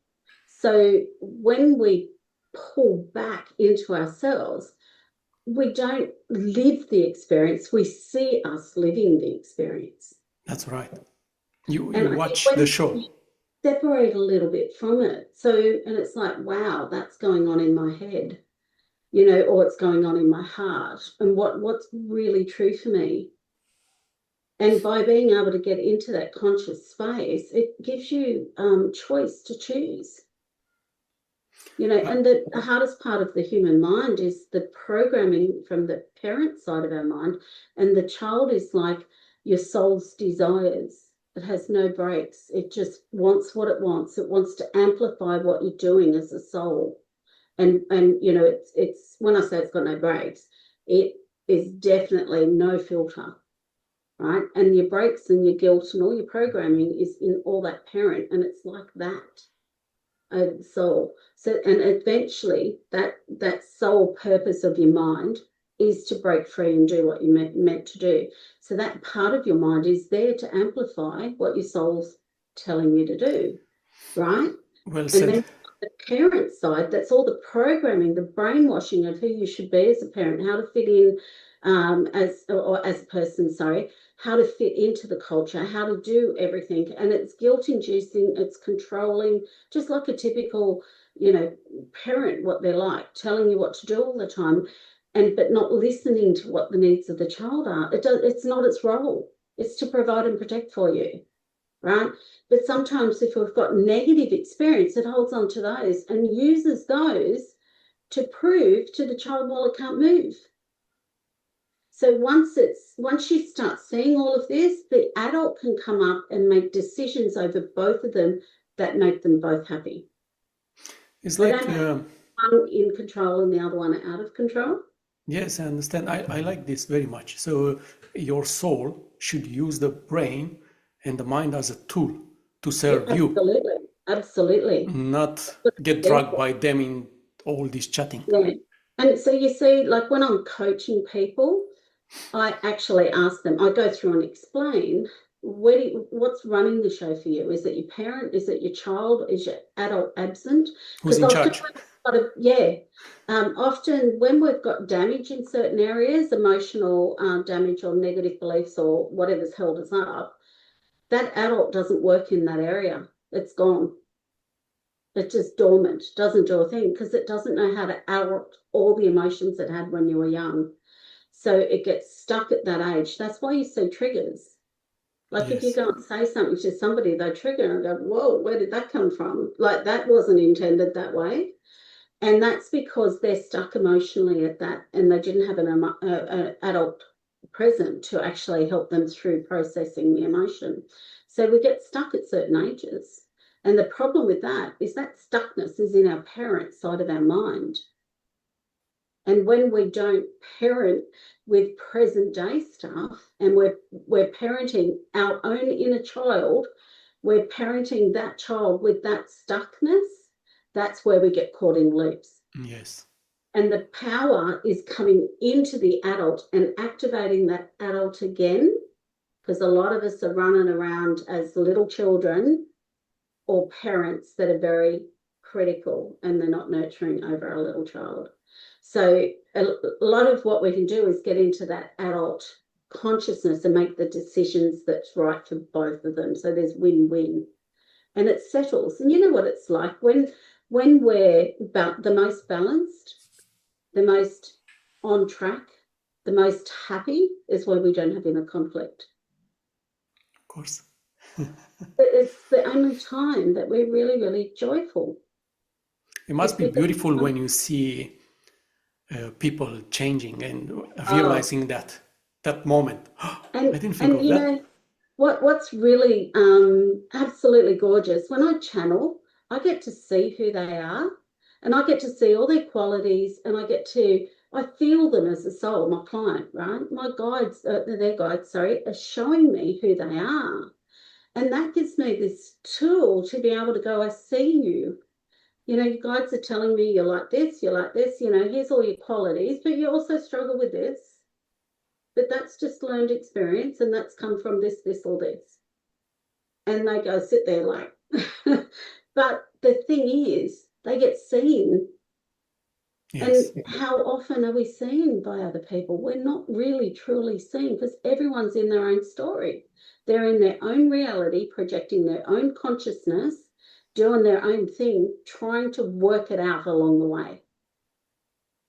So when we pull back into ourselves, we don't live the experience. We see us living the experience. That's right. You And watch when the show. you separate a little bit from it. So, and it's like, wow, that's going on in my head, you know, or it's going on in my heart. And what's really true for me. And by being able to get into that conscious space, it gives you choice to choose. You know, and the hardest part of the human mind is the programming from the parent side of our mind. And the child is like your soul's desires. It has no brakes. It just wants what it wants. It wants to amplify what you're doing as a soul. And you know, it's when I say it's got no brakes, it is definitely no filter, right? And your brakes and your guilt and all your programming is in all that parent, and it's like that. Soul. So, and eventually that soul purpose of your mind is to break free and do what you're meant to do. So that part of your mind is there to amplify what your soul's telling you to do, right? Well said. And then the parent side, that's all the programming, the brainwashing of who you should be as a parent, how to fit in as a person, how to fit into the culture, how to do everything. And it's guilt-inducing, it's controlling, just like a typical, you know, parent, what they're like, telling you what to do all the time, but not listening to what the needs of the child are. It's not its role. It's to provide and protect for you, right? But sometimes if we've got negative experience, it holds on to those and uses those to prove to the child, well, it can't move. So once you start seeing all of this, the adult can come up and make decisions over both of them that make them both happy. It's they like don't have one in control and the other one out of control. Yes, I understand. I like this very much. So your soul should use the brain and the mind as a tool to serve you. Absolutely. Not get dragged by them in all this chatting. Yeah. And so you see, like when I'm coaching people, I actually ask them, I go through and explain, what's running the show for you? Is it your parent? Is it your child? Is your adult absent? Who's in charge? Often when we've got damage in certain areas, emotional damage or negative beliefs or whatever's held us up, that adult doesn't work in that area. It's gone. It's just dormant, doesn't do a thing because it doesn't know how to out all the emotions it had when you were young. So it gets stuck at that age. That's why you see triggers. Like if you go and say something to somebody, they trigger and go, whoa, where did that come from? Like that wasn't intended that way. And that's because they're stuck emotionally at that and they didn't have an adult present to actually help them through processing the emotion. So we get stuck at certain ages. And the problem with that is that stuckness is in our parent side of our mind. And when we don't parent with present day stuff and we're parenting our own inner child, we're parenting that child with that stuckness, that's where we get caught in loops. Yes. And the power is coming into the adult and activating that adult again, because a lot of us are running around as little children or parents that are very critical and they're not nurturing over our little child. So a lot of what we can do is get into that adult consciousness and make the decisions that's right for both of them. So there's win-win and it settles. And you know what it's like when we're the most balanced, the most on track, the most happy is when we don't have inner conflict. Of course. It's the only time that we're really, really joyful. It must be beautiful when you see people changing and realizing that moment. I didn't think of that. What's really absolutely gorgeous, when I channel, I get to see who they are, and I get to see all their qualities, and I feel them as a soul, my client, right? My guides, their guides, sorry, are showing me who they are. And that gives me this tool to be able to go, I see you. Your guides are telling me you're like this, here's all your qualities, but you also struggle with this. But that's just learned experience, and that's come from this, or this. And they go sit there like, but the thing is, they get seen. Yes. And how often are we seen by other people? We're not really truly seen, because everyone's in their own story. They're in their own reality, projecting their own consciousness, doing their own thing, trying to work it out along the way.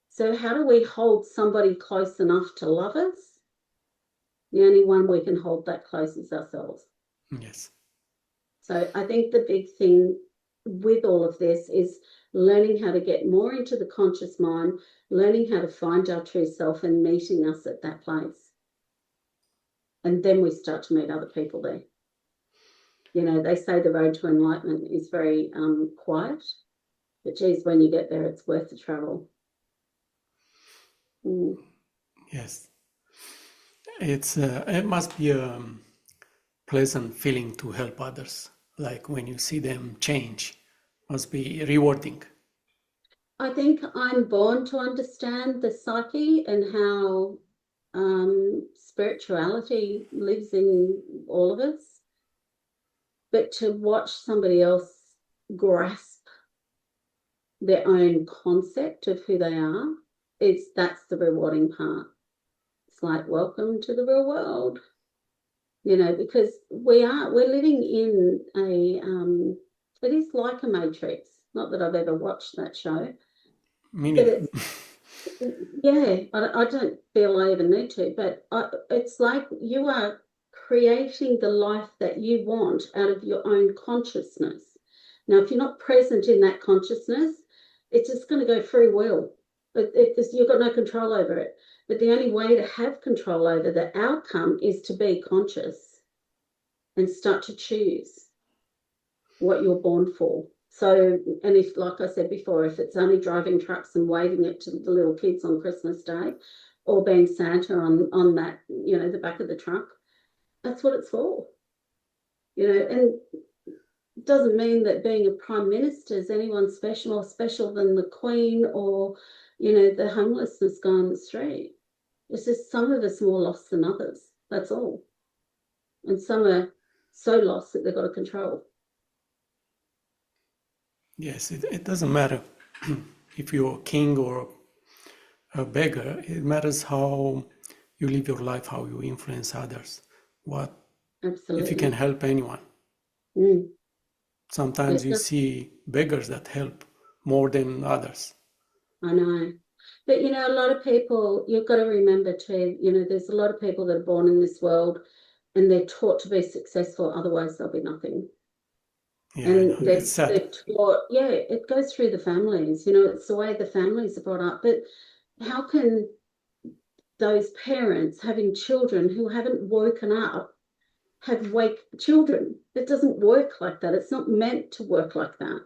So how do we hold somebody close enough to love us? The only one we can hold that close is ourselves. Yes. So I think the big thing with all of this is learning how to get more into the conscious mind, learning how to find our true self, and meeting us at that place. And then we start to meet other people there. They say the road to enlightenment is very quiet, but geez, when you get there, it's worth the travel. Yes. It must be a pleasant feeling to help others. Like when you see them change, must be rewarding. I think I'm born to understand the psyche and how spirituality lives in all of us. But to watch somebody else grasp their own concept of who they are, that's the rewarding part. It's like, welcome to the real world. Because we're living in it is like a matrix. Not that I've ever watched that show. Me neither. I don't feel I even need to, but it's like you are creating the life that you want out of your own consciousness. Now, if you're not present in that consciousness, it's just going to go free will. You've got no control over it. But the only way to have control over the outcome is to be conscious and start to choose what you're born for. So, and if, like I said before, if it's only driving trucks and waving it to the little kids on Christmas Day, or being Santa on that, the back of the truck, that's what it's for. And it doesn't mean that being a prime minister is anyone special or special than the Queen or, the homelessness guy on the street. It's just some of us more lost than others. That's all. And some are so lost that they've got to control. Yes, it doesn't matter if you're a king or a beggar. It matters how you live your life, how you influence others. Absolutely. If you can help anyone. Sometimes you see beggars that help more than others. I know. But, a lot of people, you've got to remember too, there's a lot of people that are born in this world and they're taught to be successful, otherwise they'll be nothing. Yeah, and they're taught, it goes through the families, it's the way the families are brought up. But how can those parents having children who haven't woken up have wake children? It doesn't work like that. It's not meant to work like that.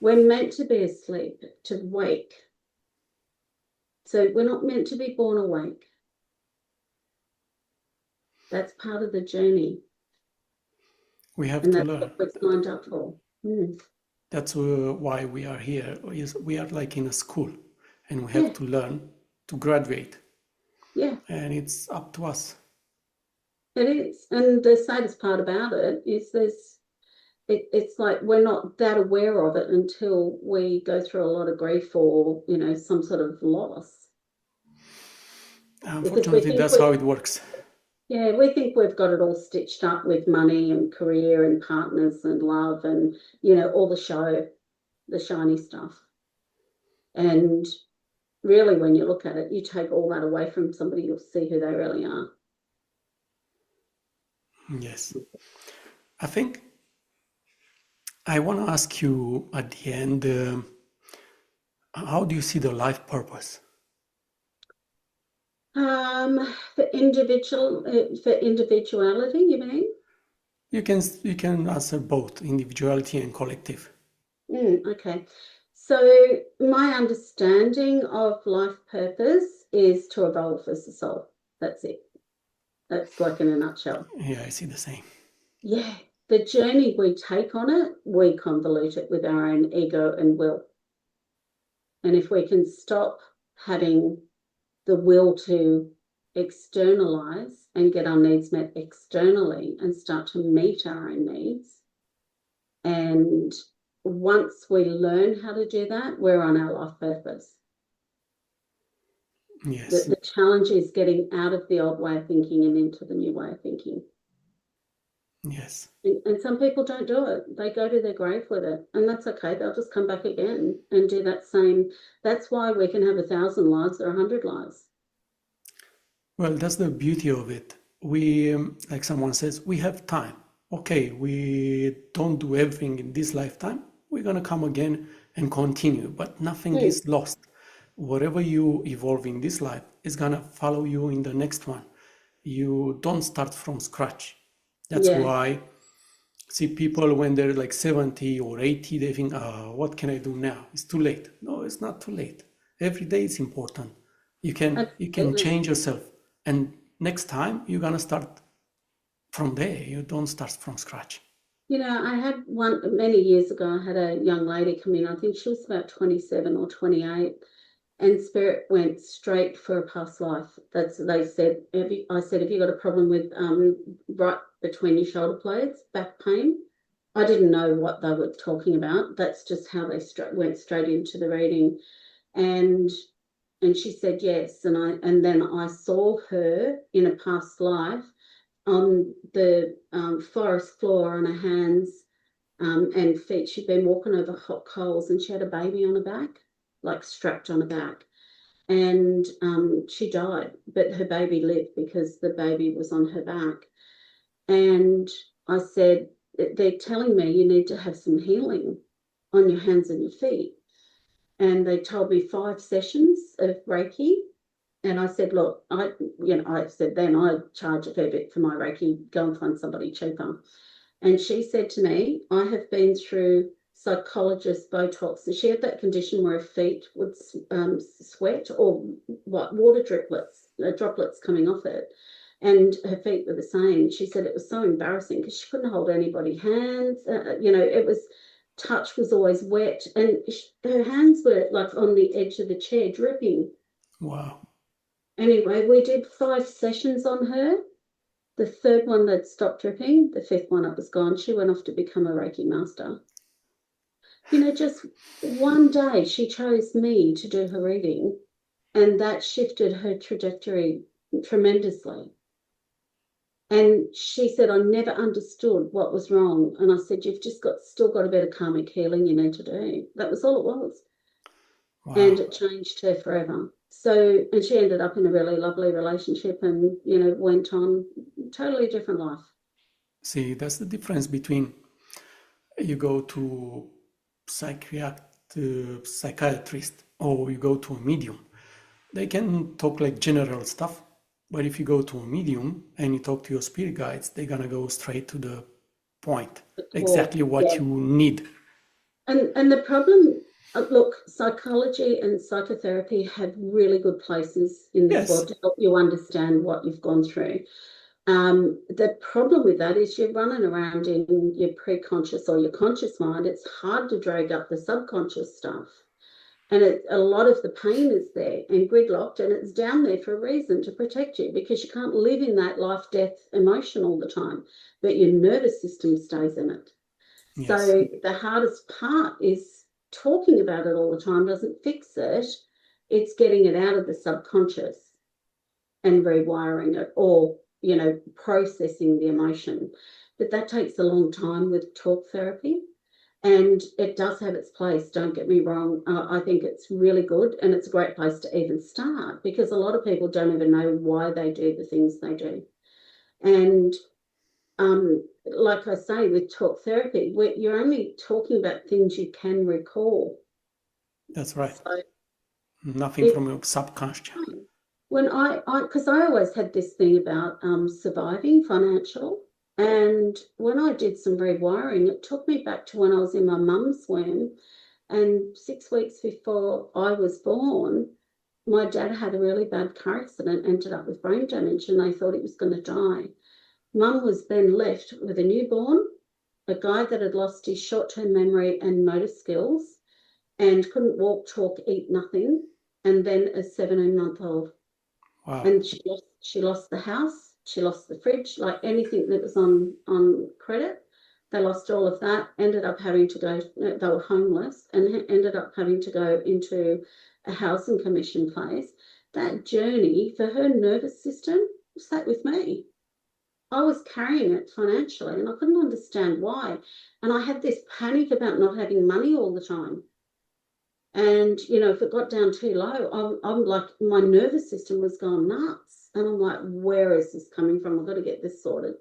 We're meant to be asleep to wake. So we're not meant to be born awake. That's part of the journey. We have to learn. That's what we're signed up for. That's why we are here. We are like in a school, and we have to learn to graduate. Yeah. And it's up to us. It is. And the saddest part about it is it's like we're not that aware of it until we go through a lot of grief or, some sort of loss. Unfortunately, that's how it works. Yeah, we think we've got it all stitched up with money and career and partners and love and, all the show, the shiny stuff. And really, when you look at it, you take all that away from somebody, you'll see who they really are. Yes. I think I want to ask you at the end, how do you see the life purpose? For individuality, you mean? You can answer both individuality and collective. Okay. So my understanding of life purpose is to evolve as a soul. That's it. That's like in a nutshell. Yeah, I see the same. Yeah. The journey we take on it, we convolute it with our own ego and will. And if we can stop having the will to externalize and get our needs met externally and start to meet our own needs, and once we learn how to do that, we're on our life purpose. Yes. The challenge is getting out of the old way of thinking and into the new way of thinking. Yes. And some people don't do it. They go to their grave with it, and that's okay. They'll just come back again and do that same. That's why we can have 1,000 lives or 100 lives. Well, that's the beauty of it. We, like someone says, we have time. Okay, we don't do everything in this lifetime. We're going to come again and continue, but nothing is lost. Whatever you evolve in this life is going to follow you in the next one. You don't start from scratch. That's why, see, people when they're like 70 or 80, they think, what can I do now? It's too late. No, it's not too late. Every day is important. You can change yourself. And next time you're going to start from there. You don't start from scratch. You know, I had one many years ago, I had a young lady come in, I think she was about 27 or 28, and Spirit went straight for a past life. That's, they said, I said, have you got a problem with right between your shoulder blades, back pain? I didn't know what they were talking about. That's just how they went straight into the reading. And she said yes. And then I saw her in a past life on the forest floor on her hands and feet. She'd been walking over hot coals and she had a baby on her back, like strapped on her back. And she died, but her baby lived because the baby was on her back. And I said, they're telling me you need to have some healing on your hands and your feet. And they told me 5 sessions of Reiki. And I said, look, I said then I charge a fair bit for my Reiki, go and find somebody cheaper. And she said to me, I have been through psychologist Botox. And she had that condition where her feet would sweat or water droplets coming off it. And her feet were the same. She said it was so embarrassing because she couldn't hold anybody's hands. It was, touch was always wet. And her hands were like on the edge of the chair dripping. Wow. Anyway, we did 5 sessions on her. The 3rd one, they'd stopped dripping. The 5th one, it was gone. She went off to become a Reiki master. Just one day she chose me to do her reading, and that shifted her trajectory tremendously. And she said, I never understood what was wrong. And I said, you've just still got a bit of karmic healing you need to do. That was all it was. Wow. And it changed her forever. So, and she ended up in a really lovely relationship and, went on totally different life. See, that's the difference between you go to psychiatrist or you go to a medium. They can talk like general stuff, but if you go to a medium and you talk to your spirit guides, they're going to go straight to the point, exactly what you need. And the problem, look, psychology and psychotherapy have really good places in this world to help you understand what you've gone through. The problem with that is you're running around in your pre-conscious or your conscious mind. It's hard to drag up the subconscious stuff. And a lot of the pain is there and gridlocked, and it's down there for a reason, to protect you, because you can't live in that life-death emotion all the time, but your nervous system stays in it. Yes. So the hardest part is talking about it all the time doesn't fix it. It's getting it out of the subconscious and rewiring it, or, processing the emotion. But that takes a long time with talk therapy. And it does have its place, don't get me wrong. I think it's really good, and it's a great place to even start, because a lot of people don't even know why they do the things they do. And like I say, with talk therapy, you're only talking about things you can recall. That's right. So nothing from your subconscious. when because I always had this thing about surviving financial. And when I did some rewiring, it took me back to when I was in my mum's womb. And 6 weeks before I was born, my dad had a really bad car accident, ended up with brain damage, and they thought he was going to die. Mum was then left with a newborn, a guy that had lost his short-term memory and motor skills and couldn't walk, talk, eat, nothing, and then a 17-month-old. Wow. And she lost the house, she lost the fridge, like anything that was on credit. They lost all of that, ended up having to go, they were homeless, and ended up having to go into a housing commission place. That journey for her nervous system sat with me. I was carrying it financially and I couldn't understand why. And I had this panic about not having money all the time. And, if it got down too low, I'm like, my nervous system was going nuts. And I'm like, where is this coming from? I've got to get this sorted.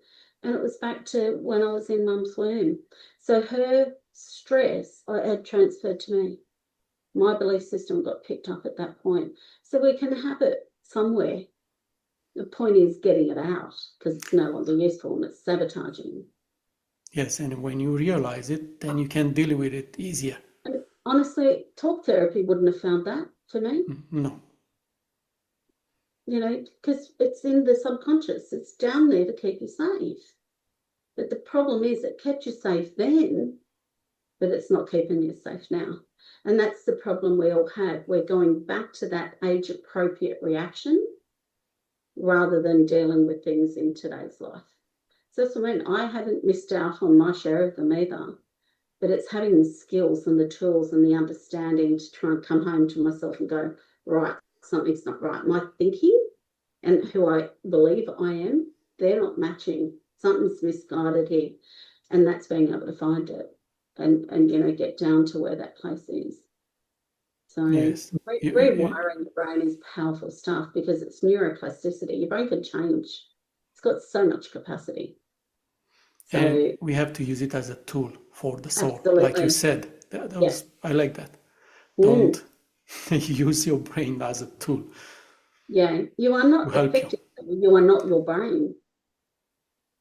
And it was back to when I was in mum's womb. So her stress had transferred to me. My belief system got picked up at that point. So we can have it somewhere. The point is getting it out because it's no longer useful and it's sabotaging. Yes, and when you realize it, then you can deal with it easier. And honestly, talk therapy wouldn't have found that for me. No. Because it's in the subconscious. It's down there to keep you safe. But the problem is it kept you safe then, but it's not keeping you safe now. And that's the problem we all have. We're going back to that age-appropriate reaction rather than dealing with things in today's life. So that's what I mean. I haven't missed out on my share of them either, but it's having the skills and the tools and the understanding to try and come home to myself and go, right, something's not right. My thinking and who I believe I am, they're not matching. Something's misguided here. And that's being able to find it and get down to where that place is. So Yes. rewiring the brain is powerful stuff because it's neuroplasticity. Your brain can change. It's got so much capacity. So And we have to use it as a tool for the soul. absolutely. Like you said, I like that. Don't use your brain as a tool. Yeah, you are not effective. You are not your brain.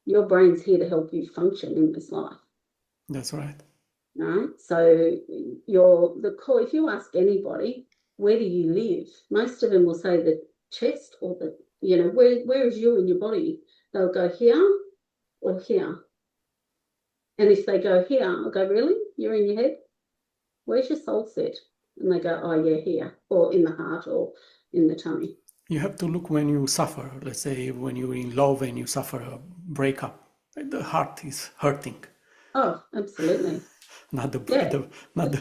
Your brain's here to help you function in this life. That's right. Right? So the core, if you ask anybody, where do you live? Most of them will say the chest or where is you in your body? They'll go here or here. And if they go here, I'll go, really? You're in your head? Where's your soul set? And they go, oh, yeah, here, or in the heart or in the tummy. You have to look when you suffer. Let's say when you're in love and you suffer a breakup, the heart is hurting. Oh, absolutely. Not the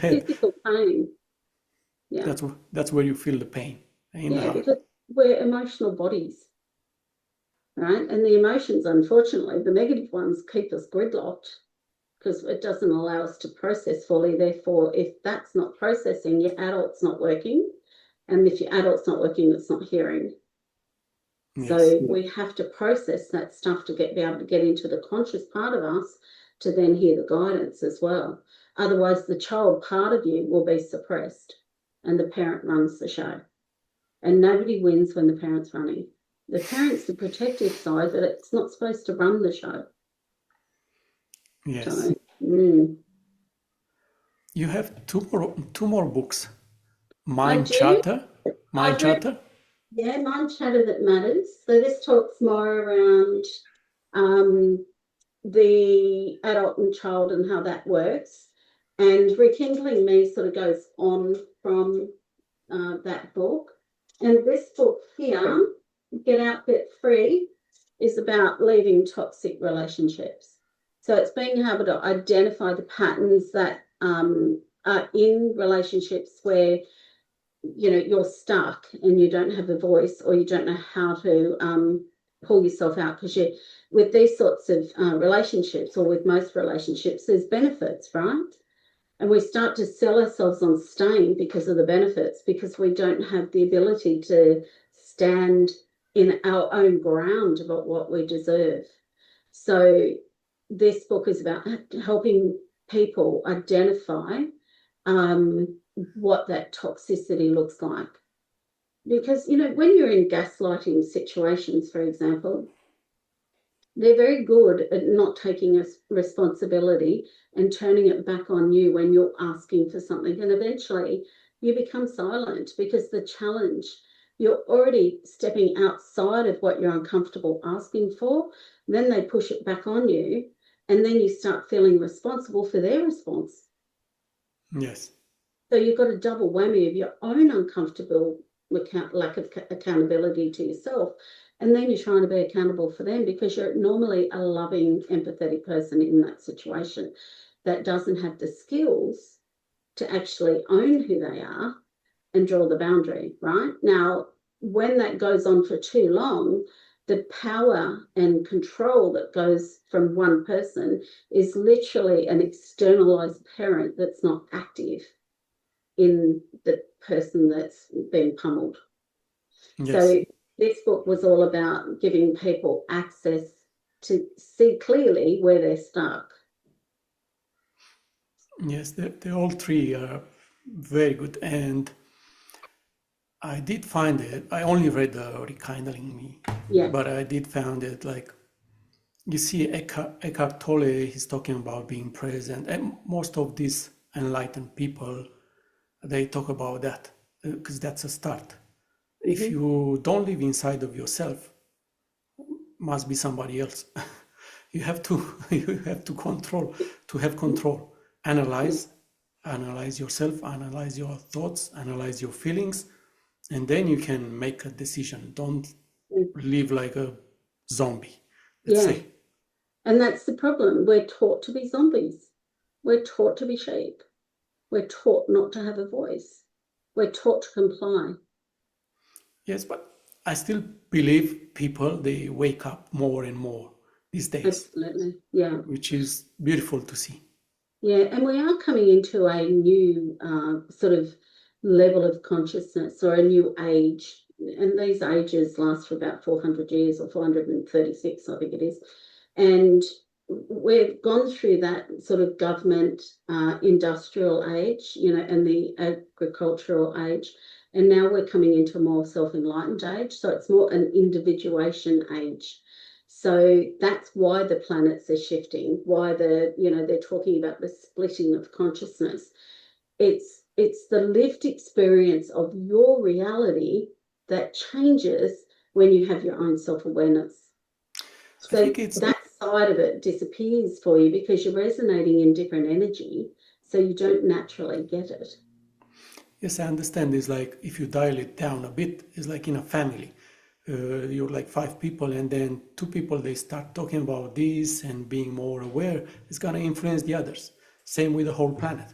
head. Physical pain. Yeah. That's where you feel the pain. Because we're emotional bodies, right? And the emotions, unfortunately, the negative ones keep us gridlocked because it doesn't allow us to process fully. Therefore, if that's not processing, your adult's not working. And if your adult's not working, it's not hearing. Yes. So we have to process that stuff to be able to get into the conscious part of us to then hear the guidance as well. Otherwise, the child part of you will be suppressed and the parent runs the show. And nobody wins when the parent's running. The parent's the protective side, but it's not supposed to run the show. Yes. So, You have two more books. Mind Chatter. Yeah, Mind Chatter That Matters. So this talks more around the adult and child and how that works. And Rekindling Me sort of goes on from that book. And this book here, Get Out, Get Free, is about leaving toxic relationships. So it's being able to identify the patterns that are in relationships where you're stuck and you don't have a voice or you don't know how to pull yourself out, because with these sorts of relationships, or with most relationships, there's benefits, right? And we start to sell ourselves on staying because of the benefits, because we don't have the ability to stand in our own ground about what we deserve. So this book is about helping people identify what that toxicity looks like. Because, when you're in gaslighting situations, for example, they're very good at not taking responsibility and turning it back on you when you're asking for something. And eventually you become silent because the challenge, you're already stepping outside of what you're uncomfortable asking for. Then they push it back on you, and then you start feeling responsible for their response. Yes. So you've got a double whammy of your own uncomfortable lack of accountability to yourself. And then you're trying to be accountable for them because you're normally a loving, empathetic person in that situation that doesn't have the skills to actually own who they are and draw the boundary, right? Now, when that goes on for too long, the power and control that goes from one person is literally an externalized parent that's not active in the person that's been pummeled. Yes. So this book was all about giving people access to see clearly where they're stuck. Yes, the all three are very good. And I did find it, I only read the Rekindling Me, Yeah. but I did find it like, you see Eckhart Tolle, he's talking about being present. And most of these enlightened people, they talk about that because that's a start. If you don't live inside of yourself, must be somebody else. you have to have control. Analyze yourself, analyze your thoughts, analyze your feelings, and then you can make a decision. Don't live like a zombie, let's say. And that's the problem. We're taught to be zombies. We're taught to be sheep. We're taught not to have a voice. We're taught to comply. Yes, but I still believe people, they wake up more and more these days. Absolutely, yeah. Which is beautiful to see. Yeah, and we are coming into a new sort of level of consciousness, or a new age. And these ages last for about 400 years, or 436, I think it is. And we've gone through that sort of government industrial age, and the agricultural age. And now we're coming into a more self-enlightened age. So it's more an individuation age. So that's why the planets are shifting, why they're talking about the splitting of consciousness. It's the lived experience of your reality that changes when you have your own self-awareness. So that side of it disappears for you because you're resonating in different energy, so you don't naturally get it. Yes, I understand. It's like if you dial it down a bit, it's like in a family. You're like 5 people, and then 2 people, they start talking about this and being more aware. It's going to influence the others. Same with the whole planet.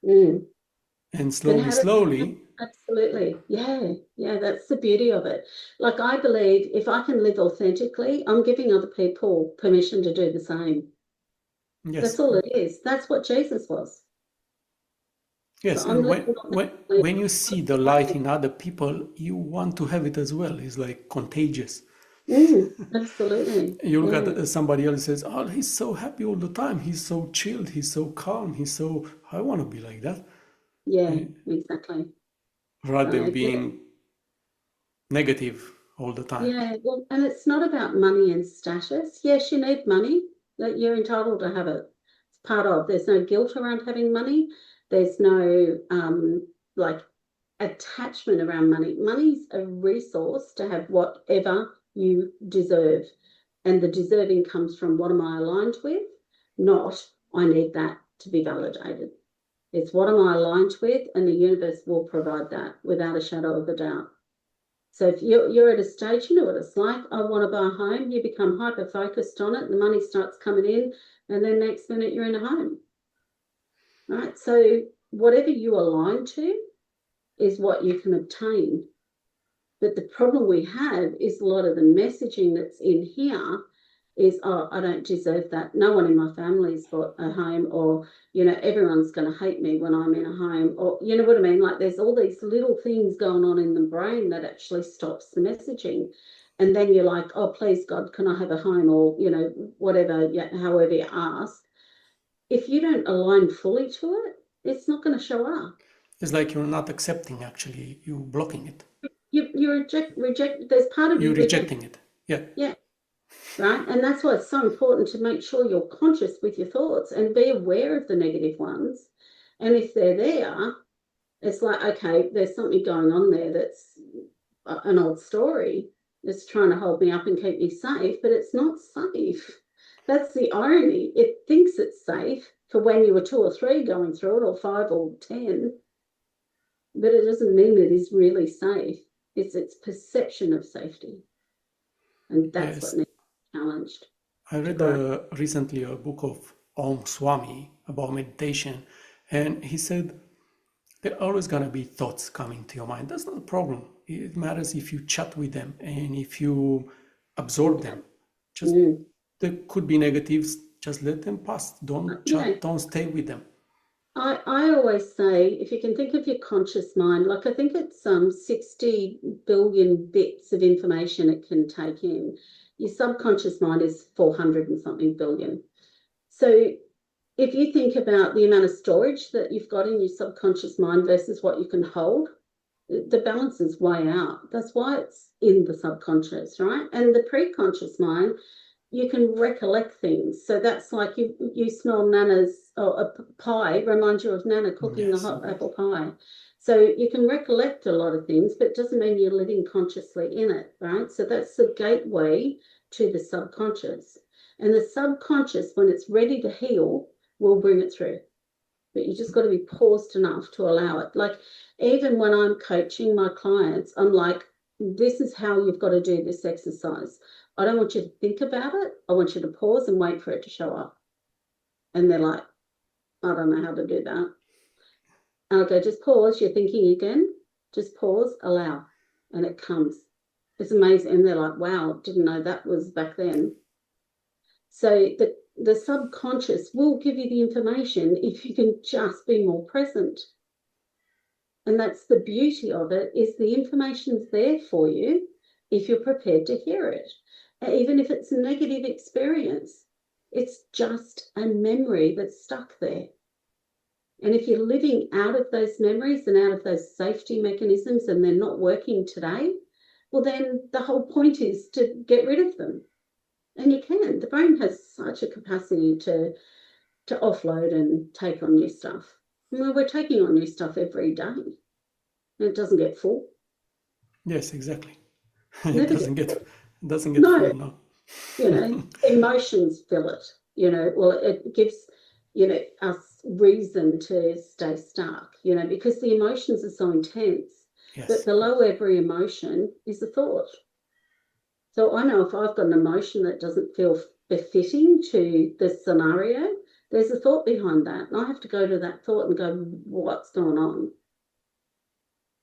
And slowly. Absolutely. Yeah, that's the beauty of it. Like, I believe if I can live authentically, I'm giving other people permission to do the same. Yes. That's all it is. That's what Jesus was. Yes, so and when you see the light in other people, you want to have it as well. It's like contagious. Absolutely. You look at somebody else and says, oh, he's so happy all the time. He's so chilled. He's so calm. I want to be like that. Yeah, exactly. Rather than being negative all the time. Yeah, well, and it's not about money and status. Yes, you need money. That you're entitled to have it. It's part of. There's no guilt around having money. There's no attachment around money. Money's a resource to have whatever you deserve. And the deserving comes from what am I aligned with, not I need that to be validated. It's what am I aligned with, and the universe will provide that without a shadow of a doubt. So if you're at a stage, you know what it's like. I want to buy a home. You become hyper-focused on it. The money starts coming in, and then next minute you're in a home. Right? So whatever you align to is what you can obtain. But the problem we have is a lot of the messaging that's in here is, oh, I don't deserve that. No one in my family's got a home, or, everyone's going to hate me when I'm in a home, or, you know what I mean? Like, there's all these little things going on in the brain that actually stops the messaging. And then you're like, oh, please, God, can I have a home, or, whatever, however you ask. If you don't align fully to it, it's not going to show up. It's like you're not accepting, actually, you're blocking it. You reject. There's part of You're you rejecting it. Yeah. Yeah. Right. And that's why it's so important to make sure you're conscious with your thoughts and be aware of the negative ones. And if they're there, it's like, okay, there's something going on there that's an old story that's trying to hold me up and keep me safe, but it's not safe. That's the irony. It thinks it's safe for when you were 2 or 3 going through it, or 5 or 10, but it doesn't mean it is really safe. It's its perception of safety. And that's Yes. what needs to be challenged. I read recently a book of Om Swami about meditation, and he said there are always going to be thoughts coming to your mind. That's not a problem. It matters if you chat with them and if you absorb them. Just there could be negatives, just let them pass. Don't chat, don't stay with them. I always say, if you can think of your conscious mind, like I think it's 60 billion bits of information it can take in. Your subconscious mind is 400 and something billion. So if you think about the amount of storage that you've got in your subconscious mind versus what you can hold, the balance is way out. That's why it's in the subconscious, right? And the preconscious mind, you can recollect things. So that's like you smell Nana's a pie, reminds you of Nana cooking the hot apple pie. So you can recollect a lot of things, but it doesn't mean you're living consciously in it, right? So that's the gateway to the subconscious. And the subconscious, when it's ready to heal, will bring it through. But you just got to be paused enough to allow it. Like even when I'm coaching my clients, I'm like, this is how you've got to do this exercise. I don't want you to think about it. I want you to pause and wait for it to show up. And they're like, I don't know how to do that. And I go, just pause. You're thinking again. Just pause, allow. And it comes. It's amazing. And they're like, wow, didn't know that was back then. So the subconscious will give you the information if you can just be more present. And that's the beauty of it, is the information's there for you if you're prepared to hear it. Even if it's a negative experience, it's just a memory that's stuck there. And if you're living out of those memories and out of those safety mechanisms and they're not working today, well, then the whole point is to get rid of them. And you can. The brain has such a capacity to offload and take on new stuff. Well, we're taking on new stuff every day. And it doesn't get full. Yes, exactly. It doesn't get full, no. Emotions fill it. Well, it gives, us reason to stay stuck, because the emotions are so intense. Yes. But below every emotion is a thought. So I know if I've got an emotion that doesn't feel befitting to the scenario, there's a thought behind that. And I have to go to that thought and go, what's going on?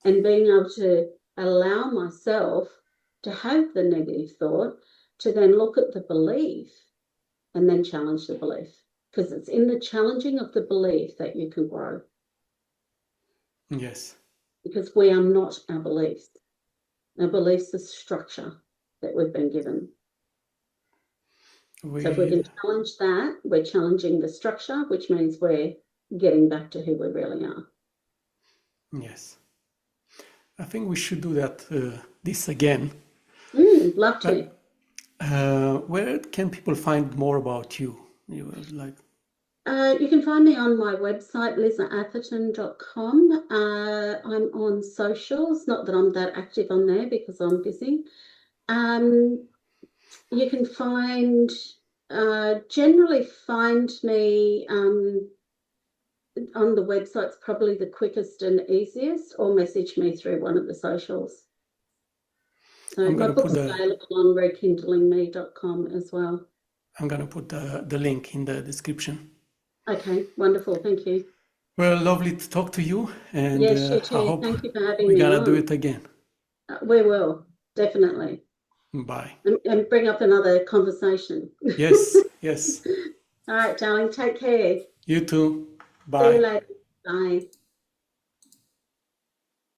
And being able to allow myself to have the negative thought, to then look at the belief and then challenge the belief. Because it's in the challenging of the belief that you can grow. Yes. Because we are not our beliefs. Our beliefs are structure that we've been given. So if we can challenge that, we're challenging the structure, which means we're getting back to who we really are. Yes. I think we should do that this again. Love to. Where can people find more about you? You can find me on my website, lizatherton.com. I'm on socials, not that I'm that active on there because I'm busy. You can generally find me on the website's probably the quickest and easiest, or message me through one of the socials. So my book's available on rekindlingme.com as well. I'm going to put the link in the description. Okay, wonderful. Thank you. Well, lovely to talk to you. And yes, you too. I hope Thank you for having me. We're going to do it again. We will, definitely. Bye. And bring up another conversation. Yes, yes. All right, darling. Take care. You too. Bye. See you later. Bye.